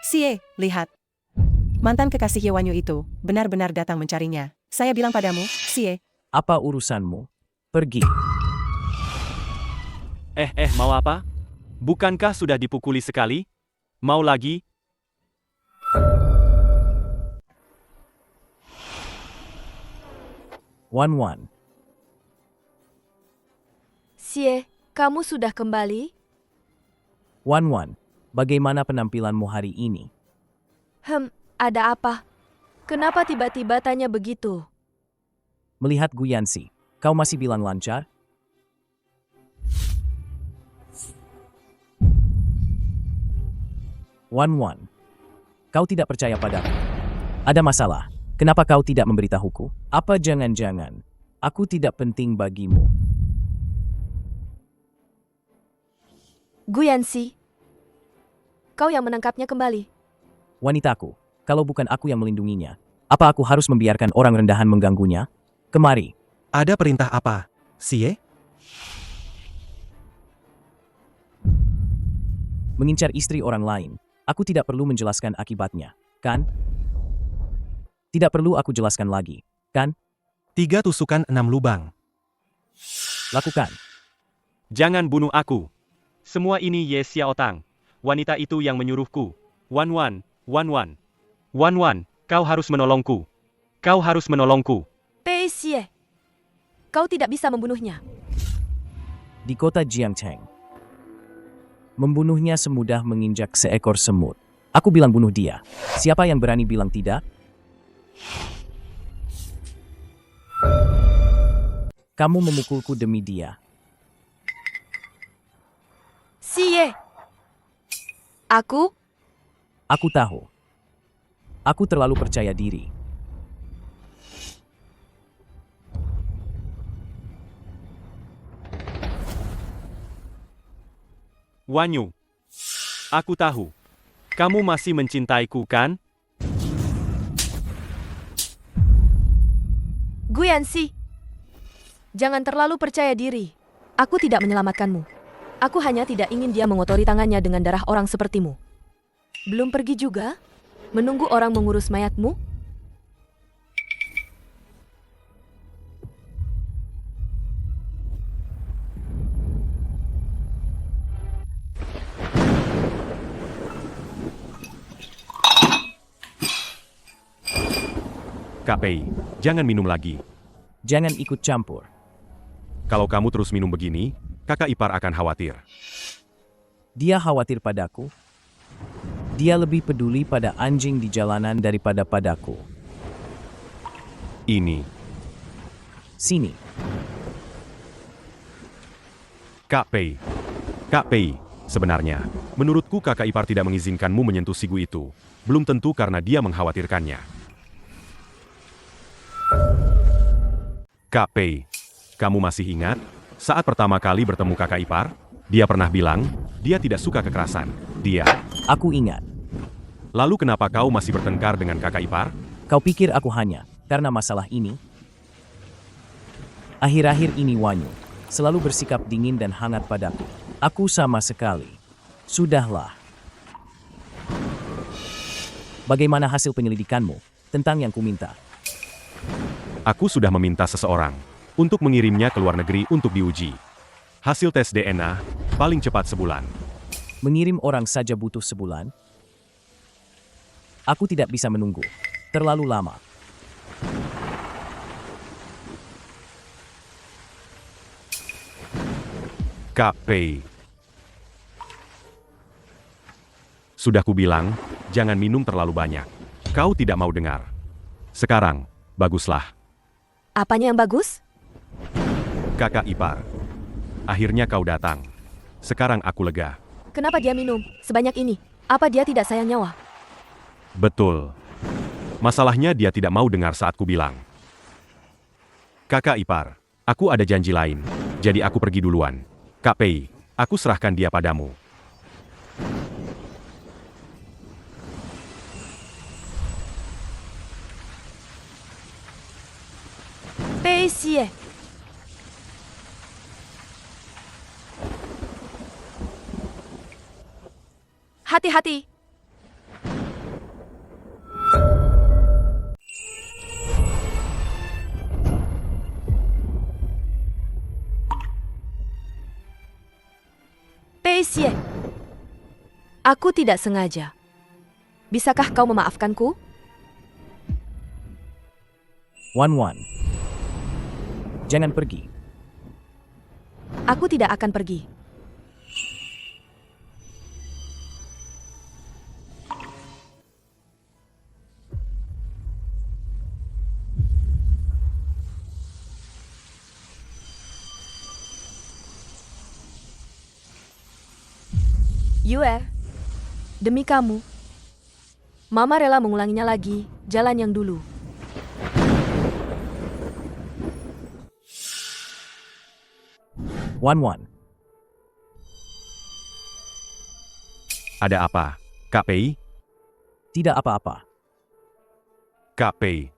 Xie, lihat. Mantan kekasih Ye Wanyu itu benar-benar datang mencarinya. Saya bilang padamu, Xie. Apa urusanmu? Pergi. Mau apa? Bukankah sudah dipukuli sekali? Mau lagi? Wan. Xie, kamu sudah kembali? Wan, bagaimana penampilanmu hari ini? Ada apa? Kenapa tiba-tiba tanya begitu? Melihat Guyansi, kau masih bilang lancar? Wan, kau tidak percaya padaku. Ada masalah. Kenapa kau tidak memberitahuku? Apa jangan-jangan aku tidak penting bagimu? Guyansi, kau yang menangkapnya kembali. Wanitaku, kalau bukan aku yang melindunginya, apa aku harus membiarkan orang rendahan mengganggunya? Kemari. Ada perintah apa, Xie? Mengincar istri orang lain. Aku tidak perlu menjelaskan akibatnya, kan? Tidak perlu aku jelaskan lagi, kan? 3 tusukan 6 lubang. Lakukan. Jangan bunuh aku. Semua ini Ye Xiaotang. Wanita itu yang menyuruhku. Wan, kau harus menolongku. Kau harus menolongku. Pei Xie, kau tidak bisa membunuhnya. Di kota Jiangcheng, membunuhnya semudah menginjak seekor semut. Aku bilang bunuh dia. Siapa yang berani bilang tidak? Kamu memukulku demi dia. Xie, aku tahu. Aku terlalu percaya diri. Wanyu, aku tahu. Kamu masih mencintaiku, kan? Guyansi, jangan terlalu percaya diri. Aku tidak menyelamatkanmu. Aku hanya tidak ingin dia mengotori tangannya dengan darah orang sepertimu. Belum pergi juga? Menunggu orang mengurus mayatmu? KPI, jangan minum lagi. Jangan ikut campur. Kalau kamu terus minum begini, kakak ipar akan khawatir. Dia khawatir padaku. Dia lebih peduli pada anjing di jalanan daripada padaku. Ini. Sini. KPI, Sebenarnya, menurutku kakak ipar tidak mengizinkanmu menyentuh si Gu itu. Belum tentu karena dia mengkhawatirkannya. Kak Pei, kamu masih ingat? Saat pertama kali bertemu kakak ipar, dia pernah bilang, dia tidak suka kekerasan. Dia. Aku ingat. Lalu kenapa kau masih bertengkar dengan kakak ipar? Kau pikir aku hanya karena masalah ini? Akhir-akhir ini Wanyu selalu bersikap dingin dan hangat padaku. Aku sama sekali. Sudahlah. Bagaimana hasil penyelidikanmu tentang yang kuminta? Aku sudah meminta seseorang untuk mengirimnya ke luar negeri untuk diuji. Hasil tes DNA paling cepat sebulan. Mengirim orang saja butuh sebulan? Aku tidak bisa menunggu. Terlalu lama. Kak Pei. Sudah kubilang, jangan minum terlalu banyak. Kau tidak mau dengar. Sekarang, baguslah. Apanya yang bagus? Kakak ipar. Akhirnya kau datang. Sekarang aku lega. Kenapa dia minum sebanyak ini? Apa dia tidak sayang nyawa? Betul. Masalahnya dia tidak mau dengar saat ku bilang. Kakak ipar, aku ada janji lain. Jadi aku pergi duluan. Kak Pei, aku serahkan dia padamu. Pei Xie. Hati-hati. Pei Xie. Aku tidak sengaja. Bisakah kau memaafkanku? Wan. Jangan pergi. Aku tidak akan pergi. Yue, demi kamu, Mama rela mengulanginya lagi, jalan yang dulu. Wan. Ada apa, Kak Pei? Tidak apa-apa. Kak Pei,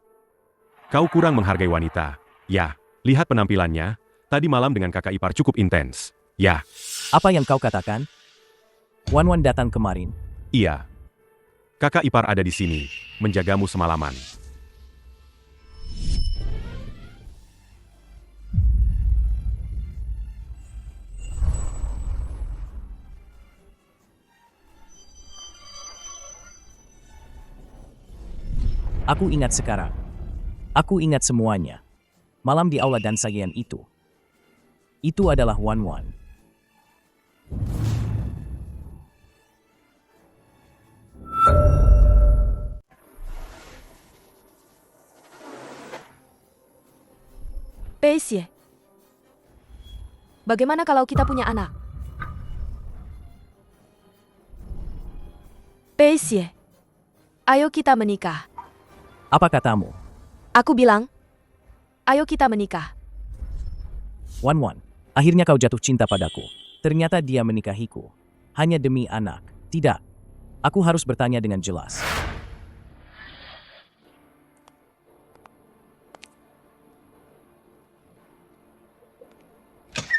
kau kurang menghargai wanita. Ya, lihat penampilannya. Tadi malam dengan kakak ipar cukup intens. Ya. Apa yang kau katakan? Wan datang kemarin. Iya. Kakak ipar ada di sini, menjagamu semalaman. Aku ingat sekarang. Aku ingat semuanya. Malam di aula dan sajian itu. Itu adalah Wan. Pei Xie, bagaimana kalau kita punya anak? Pei Xie, ayo kita menikah. Apa katamu? Aku bilang, ayo kita menikah. Wan, akhirnya kau jatuh cinta padaku. Ternyata dia menikahiku. Hanya demi anak. Tidak. Aku harus bertanya dengan jelas.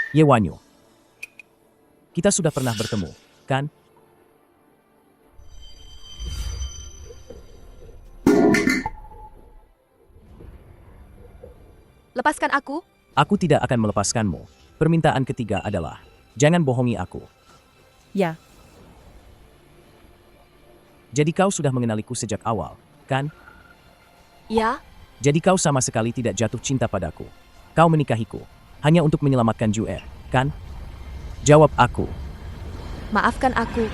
Ye Wanyu. Kita sudah pernah bertemu, kan? Lepaskan aku. Aku tidak akan melepaskanmu. Permintaan ketiga adalah, jangan bohongi aku. Ya. Jadi kau sudah mengenaliku sejak awal, kan? Ya. Jadi kau sama sekali tidak jatuh cinta padaku. Kau menikahiku, hanya untuk menyelamatkan Juer, kan? Jawab aku. Maafkan aku.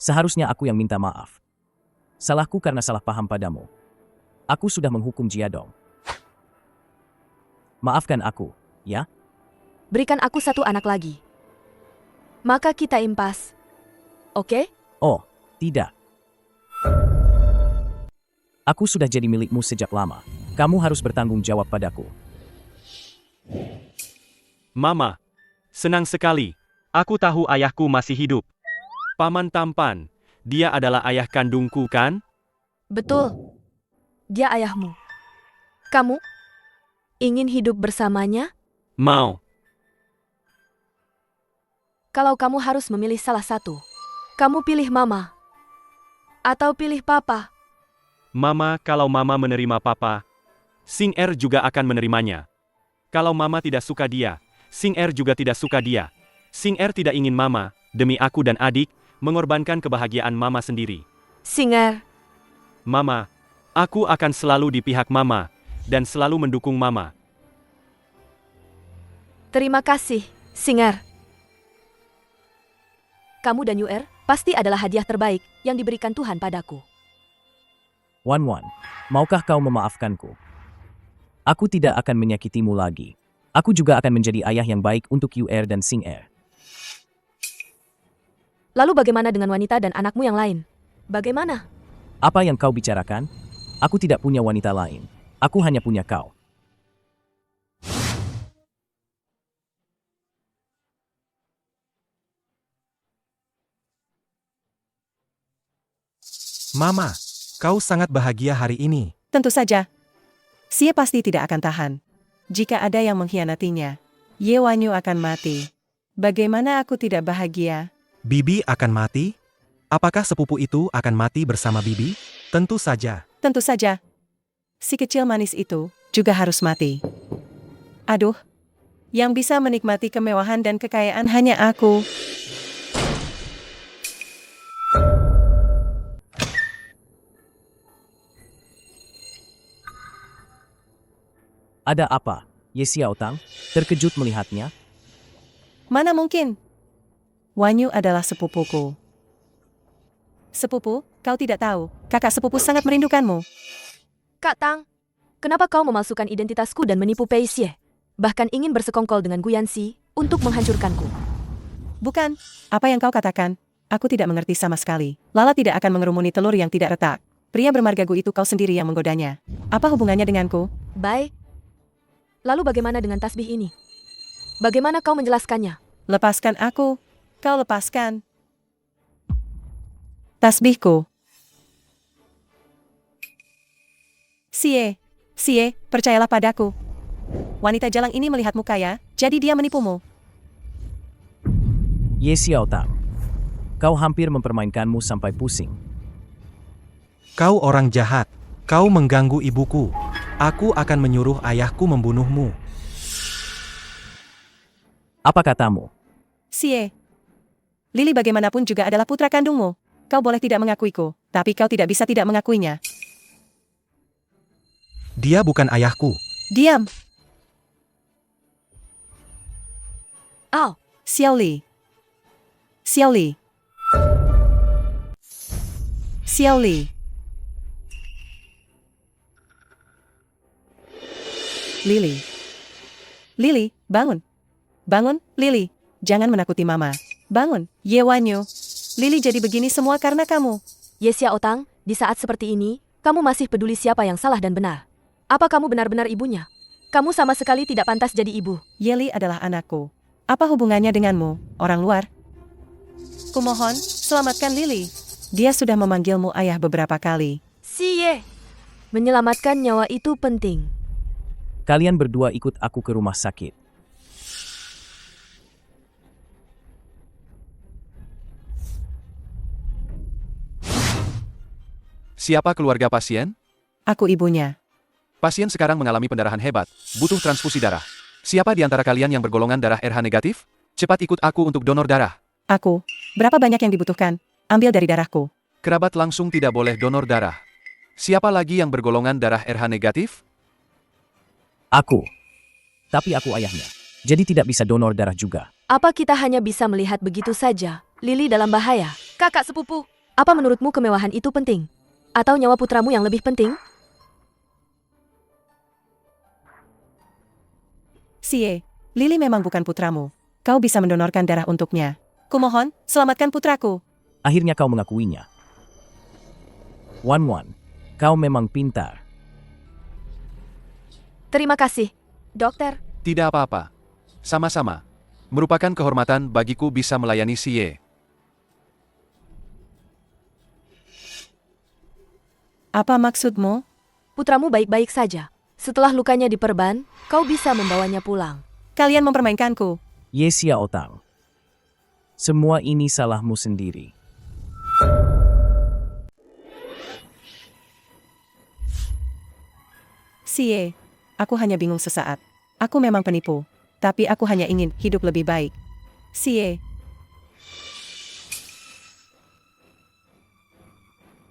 Seharusnya aku yang minta maaf. Salahku karena salah paham padamu. Aku sudah menghukum Jiadong. Maafkan aku, ya? Berikan aku satu anak lagi. Maka kita impas. Oke? Oh, tidak. Aku sudah jadi milikmu sejak lama. Kamu harus bertanggung jawab padaku. Mama, senang sekali. Aku tahu ayahku masih hidup. Paman tampan, dia adalah ayah kandungku kan? Betul. Dia ayahmu. Kamu ingin hidup bersamanya? Mau. Kalau kamu harus memilih salah satu, kamu pilih mama atau pilih papa? Mama, kalau mama menerima papa, Sing Er juga akan menerimanya. Kalau mama tidak suka dia, Sing Er juga tidak suka dia. Sing Er tidak ingin mama, demi aku dan adik, mengorbankan kebahagiaan mama sendiri. Sing Er. Mama, aku akan selalu di pihak mama, dan selalu mendukung mama. Terima kasih, Sing Er. Kamu dan Yu Er pasti adalah hadiah terbaik yang diberikan Tuhan padaku. Wan, maukah kau memaafkanku? Aku tidak akan menyakitimu lagi. Aku juga akan menjadi ayah yang baik untuk Yu Er dan Sing Er. Lalu bagaimana dengan wanita dan anakmu yang lain? Bagaimana? Apa yang kau bicarakan? Aku tidak punya wanita lain. Aku hanya punya kau. Mama, kau sangat bahagia hari ini. Tentu saja. Xie pasti tidak akan tahan. Jika ada yang mengkhianatinya, Ye Wanyu akan mati. Bagaimana aku tidak bahagia? Bibi akan mati? Apakah sepupu itu akan mati bersama Bibi? Tentu saja. Tentu saja. Si kecil manis itu juga harus mati. Aduh, yang bisa menikmati kemewahan dan kekayaan hanya aku. Ada apa? Ye Xiaotang terkejut melihatnya. Mana mungkin? Wanyu adalah sepupuku. Sepupu, kau tidak tahu, kakak sepupu sangat merindukanmu. Kak Tang, kenapa kau memalsukan identitasku dan menipu Pei Xie? Bahkan ingin bersekongkol dengan Gu Yanxi untuk menghancurkanku. Bukan, apa yang kau katakan, aku tidak mengerti sama sekali. Lala tidak akan mengerumuni telur yang tidak retak. Pria bermarga Gu itu kau sendiri yang menggodanya. Apa hubungannya denganku? Baik. Lalu bagaimana dengan tasbih ini? Bagaimana kau menjelaskannya? Lepaskan aku. Kau lepaskan. Tasbihku. Xie, percayalah padaku. Wanita jalang ini melihatmu kaya, jadi dia menipumu. Ye Xiaotang, kau hampir mempermainkanmu sampai pusing. Kau orang jahat. Kau mengganggu ibuku. Aku akan menyuruh ayahku membunuhmu. Apa katamu? Xie, Lili bagaimanapun juga adalah putra kandungmu. Kau boleh tidak mengakuiku, tapi kau tidak bisa tidak mengakuinya. Dia bukan ayahku. Diam. Au. Xiao Li. Xiao Li. Xiao Li. Lili. Lili, bangun. Bangun, Lili. Jangan menakuti Mama. Bangun, Ye Wanyu. Lili jadi begini semua karena kamu. Ye Xiaotang, di saat seperti ini, kamu masih peduli siapa yang salah dan benar. Apa kamu benar-benar ibunya? Kamu sama sekali tidak pantas jadi ibu. Yeli adalah anakku. Apa hubungannya denganmu, orang luar? Kumohon, selamatkan Lili. Dia sudah memanggilmu ayah beberapa kali. Xie, menyelamatkan nyawa itu penting. Kalian berdua ikut aku ke rumah sakit. Siapa keluarga pasien? Aku ibunya. Pasien sekarang mengalami pendarahan hebat, butuh transfusi darah. Siapa di antara kalian yang bergolongan darah RH negatif? Cepat ikut aku untuk donor darah. Aku. Berapa banyak yang dibutuhkan? Ambil dari darahku. Kerabat langsung tidak boleh donor darah. Siapa lagi yang bergolongan darah RH negatif? Aku. Tapi aku ayahnya. Jadi tidak bisa donor darah juga. Apa kita hanya bisa melihat begitu saja? Lili dalam bahaya. Kakak sepupu, apa menurutmu kemewahan itu penting? Atau nyawa putramu yang lebih penting? Xie, Lily memang bukan putramu. Kau bisa mendonorkan darah untuknya. Kumohon, selamatkan putraku. Akhirnya kau mengakuinya. Wan, kau memang pintar. Terima kasih, dokter. Tidak apa-apa. Sama-sama. Merupakan kehormatan bagiku bisa melayani Xie. Apa maksudmu? Putramu baik-baik saja. Setelah lukanya diperban, kau bisa membawanya pulang. Kalian mempermainkanku. Ye Xiao Tang. Semua ini salahmu sendiri. Xie, aku hanya bingung sesaat. Aku memang penipu, tapi aku hanya ingin hidup lebih baik. Xie,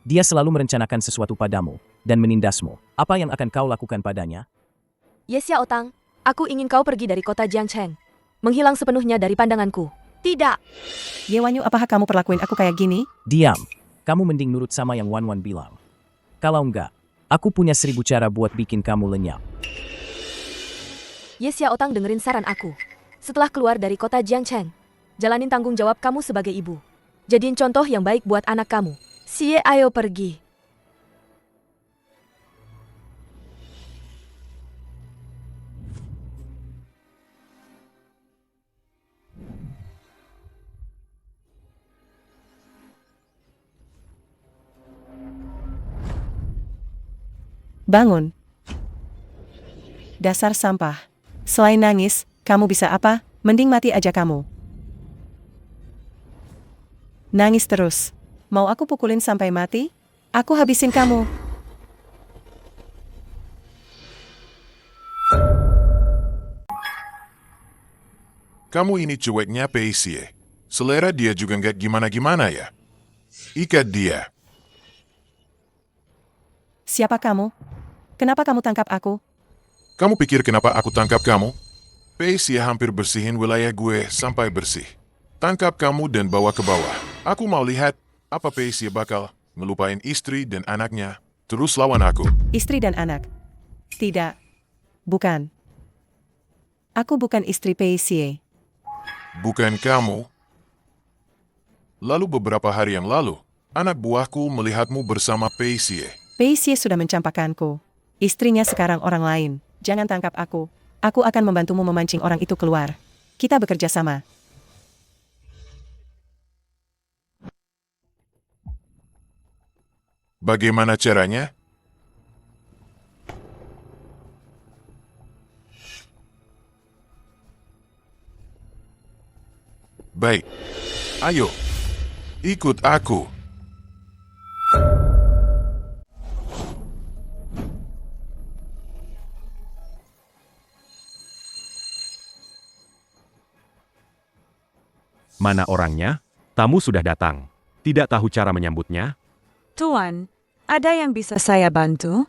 Dia selalu merencanakan sesuatu padamu dan menindasmu. Apa yang akan kau lakukan padanya? Ye Xiao Tang, aku ingin kau pergi dari kota Jiangcheng. Menghilang sepenuhnya dari pandanganku. Tidak. Ye Wanyu, apakah kamu perlakuin aku kayak gini? Diam. Kamu mending nurut sama yang Wan bilang. Kalau enggak, aku punya 1000 cara buat bikin kamu lenyap. Ye Xiao Tang, dengerin saran aku. Setelah keluar dari kota Jiangcheng, jalanin tanggung jawab kamu sebagai ibu. Jadiin contoh yang baik buat anak kamu. Xie, ayo pergi. Bangun. Dasar sampah. Selain nangis, kamu bisa apa? Mending mati aja kamu. Nangis terus. Mau aku pukulin sampai mati? Aku habisin kamu. Kamu ini cueknya Xie. Selera dia juga nggak gimana-gimana ya. Ikat dia. Siapa kamu? Kenapa kamu tangkap aku? Kamu pikir kenapa aku tangkap kamu? Xie hampir bersihin wilayah gue sampai bersih. Tangkap kamu dan bawa ke bawah. Aku mau lihat apa Xie bakal ngelupain istri dan anaknya, terus lawan aku. Istri dan anak? Tidak. Bukan. Aku bukan istri Xie. Bukan kamu? Lalu beberapa hari yang lalu, anak buahku melihatmu bersama Xie. Xie sudah mencampakkanku. Istrinya sekarang orang lain. Jangan tangkap aku. Aku akan membantumu memancing orang itu keluar. Kita bekerja sama. Bagaimana caranya? Baik. Ayo. Ikut aku. Mana orangnya? Tamu sudah datang. Tidak tahu cara menyambutnya? Tuan, ada yang bisa saya bantu?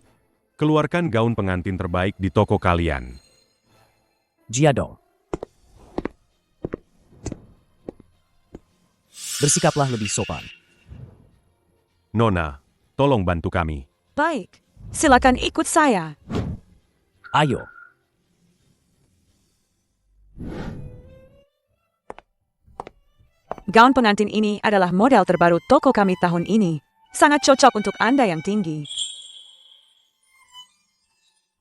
Keluarkan gaun pengantin terbaik di toko kalian. Jiadong. Bersikaplah lebih sopan. Nona, tolong bantu kami. Baik, silakan ikut saya. Ayo. Gaun pengantin ini adalah model terbaru toko kami tahun ini. Sangat cocok untuk Anda yang tinggi.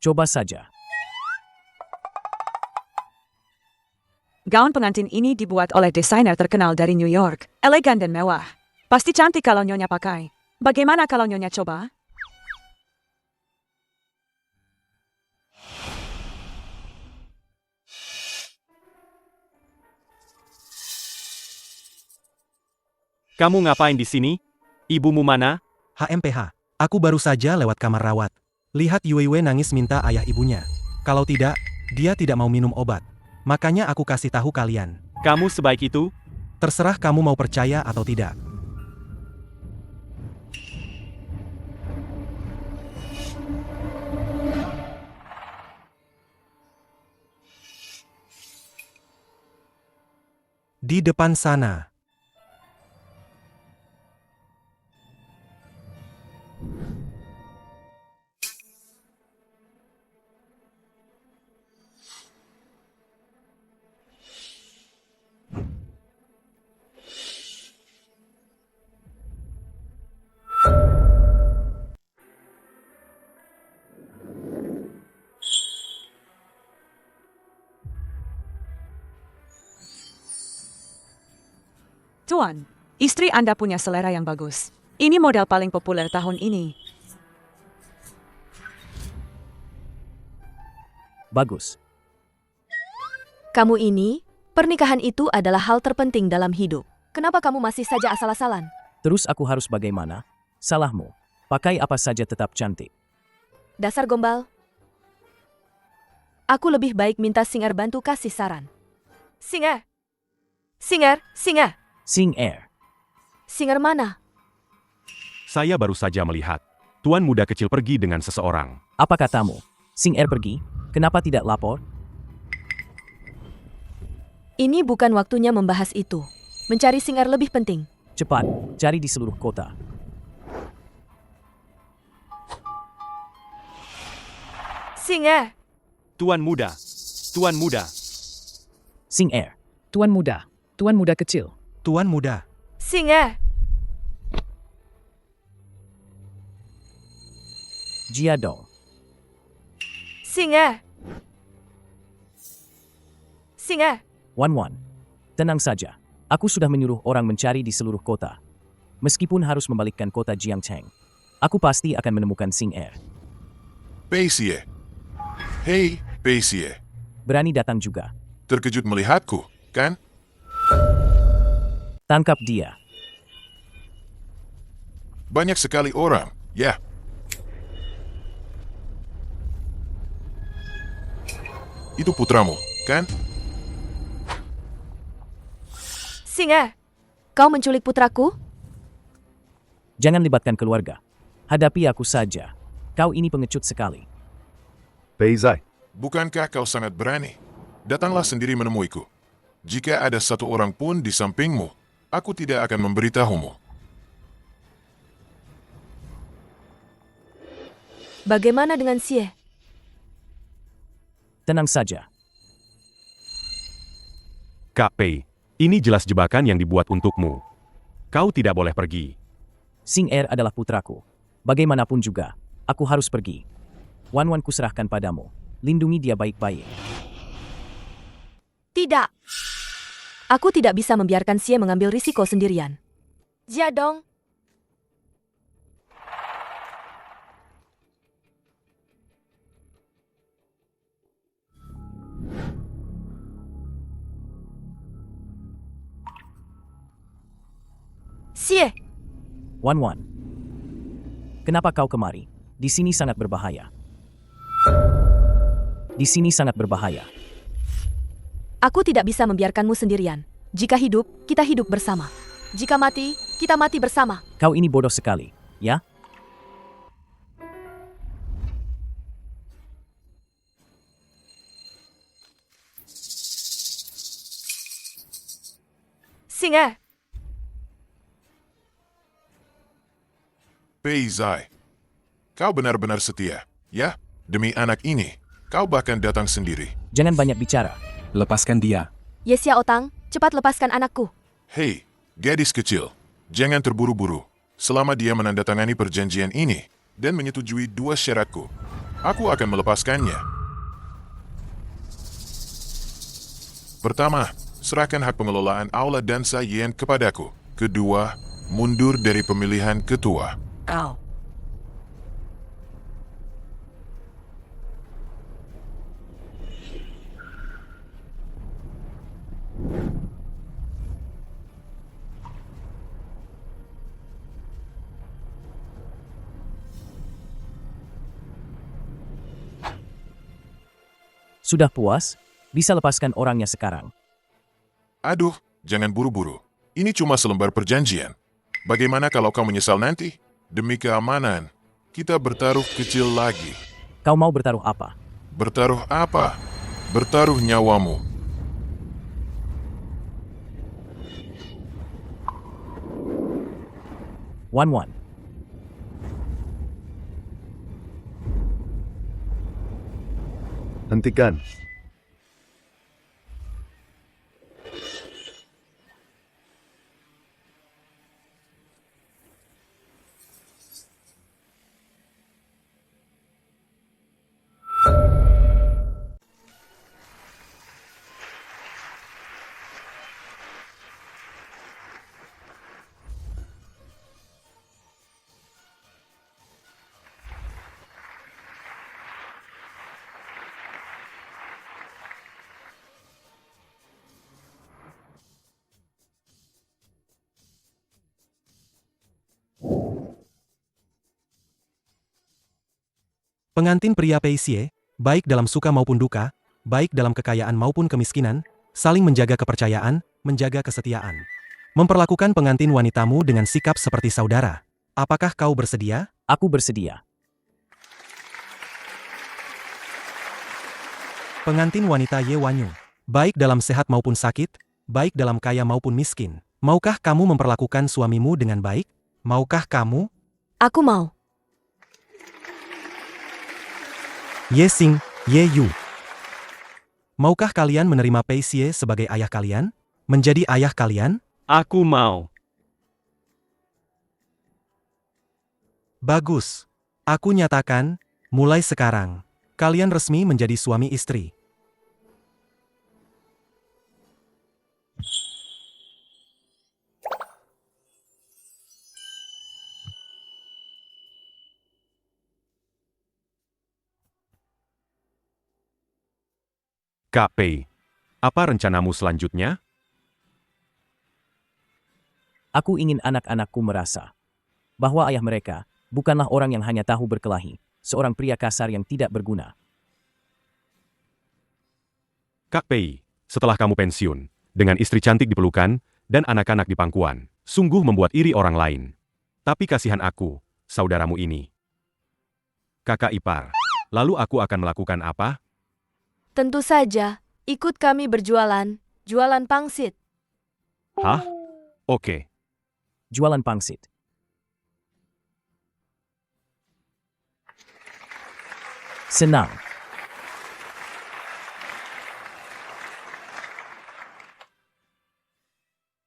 Coba saja. Gaun pengantin ini dibuat oleh desainer terkenal dari New York. Elegan dan mewah. Pasti cantik kalau Nyonya pakai. Bagaimana kalau Nyonya coba? Kamu ngapain di sini? Ibumu mana? HMPH, aku baru saja lewat kamar rawat. Lihat Yuiwe nangis minta ayah ibunya. Kalau tidak, dia tidak mau minum obat. Makanya aku kasih tahu kalian. Kamu sebaik itu? Terserah kamu mau percaya atau tidak. Di depan sana. Tuan, istri Anda punya selera yang bagus. Ini model paling populer tahun ini. Bagus. Kamu ini, pernikahan itu adalah hal terpenting dalam hidup. Kenapa kamu masih saja asal-asalan? Terus aku harus bagaimana? Salahmu. Pakai apa saja tetap cantik. Dasar gombal. Aku lebih baik minta Singer bantu kasih saran. Singer! Singer! Singer! Sing Air. Singer mana? Saya baru saja melihat. Tuan muda kecil pergi dengan seseorang. Apa katamu? Sing Air pergi? Kenapa tidak lapor? Ini bukan waktunya membahas itu. Mencari Singer lebih penting. Cepat, cari di seluruh kota. Singer! Tuan muda. Tuan muda. Sing Air. Tuan muda kecil. Tuan muda. Singer! Jiadong. Singer! Singer! Wan. Tenang saja. Aku sudah menyuruh orang mencari di seluruh kota. Meskipun harus membalikkan kota Jiangcheng, aku pasti akan menemukan Sing Air. Pei Xie. Hei, Pei Xie. Berani datang juga. Terkejut melihatku, kan? Tangkap dia. Banyak sekali orang, ya. Itu putramu, kan? Singer! Kau menculik putraku? Jangan libatkan keluarga. Hadapi aku saja. Kau ini pengecut sekali. Pei Zai. Bukankah kau sangat berani? Datanglah sendiri menemuiku. Jika ada satu orang pun di sampingmu, aku tidak akan memberitahumu. Bagaimana dengan Xie? Tenang saja. Kak Pei, ini jelas jebakan yang dibuat untukmu. Kau tidak boleh pergi. Sing Air adalah putraku. Bagaimanapun juga, aku harus pergi. Wan kuserahkan padamu. Lindungi dia baik-baik. Tidak. Aku tidak bisa membiarkan Xie mengambil risiko sendirian. Jiadong. Xie. Wan. Kenapa kau kemari? Di sini sangat berbahaya. Di sini sangat berbahaya. Aku tidak bisa membiarkanmu sendirian. Jika hidup, kita hidup bersama. Jika mati, kita mati bersama. Kau ini bodoh sekali, ya? Singer! Pei Zai. Kau benar-benar setia, ya? Demi anak ini, kau bahkan datang sendiri. Jangan banyak bicara. Lepaskan dia. Yesia Otang, cepat lepaskan anakku. Hei, gadis kecil. Jangan terburu-buru. Selama dia menandatangani perjanjian ini dan menyetujui 2 syaratku, aku akan melepaskannya. Pertama, serahkan hak pengelolaan Aula Dansa Yen kepadaku. Kedua, mundur dari pemilihan ketua. Kau. Sudah puas? Bisa lepaskan orangnya sekarang. Aduh, jangan buru-buru. Ini cuma selembar perjanjian. Bagaimana kalau kau menyesal nanti? Demi keamanan, kita bertaruh kecil lagi. Kau mau bertaruh apa? Bertaruh apa? Bertaruh nyawamu. Wan. Hentikan. Pengantin pria Pei Xie, baik dalam suka maupun duka, baik dalam kekayaan maupun kemiskinan, saling menjaga kepercayaan, menjaga kesetiaan. Memperlakukan pengantin wanitamu dengan sikap seperti saudara. Apakah kau bersedia? Aku bersedia. Pengantin wanita Ye Wanyu, baik dalam sehat maupun sakit, baik dalam kaya maupun miskin. Maukah kamu memperlakukan suamimu dengan baik? Maukah kamu? Aku mau. Ye Xing, Ye Yu. Maukah kalian menerima Pei Xie sebagai ayah kalian? Menjadi ayah kalian? Aku mau. Bagus. Aku nyatakan, mulai sekarang, kalian resmi menjadi suami istri. Kak Pei, apa rencanamu selanjutnya? Aku ingin anak-anakku merasa bahwa ayah mereka bukanlah orang yang hanya tahu berkelahi, seorang pria kasar yang tidak berguna. Kak Pei, setelah kamu pensiun, dengan istri cantik di pelukan, dan anak-anak di pangkuan, sungguh membuat iri orang lain. Tapi kasihan aku, saudaramu ini. Kakak ipar, lalu aku akan melakukan apa? Tentu saja, ikut kami berjualan, jualan pangsit. Hah? Oke. Jualan pangsit. Senang.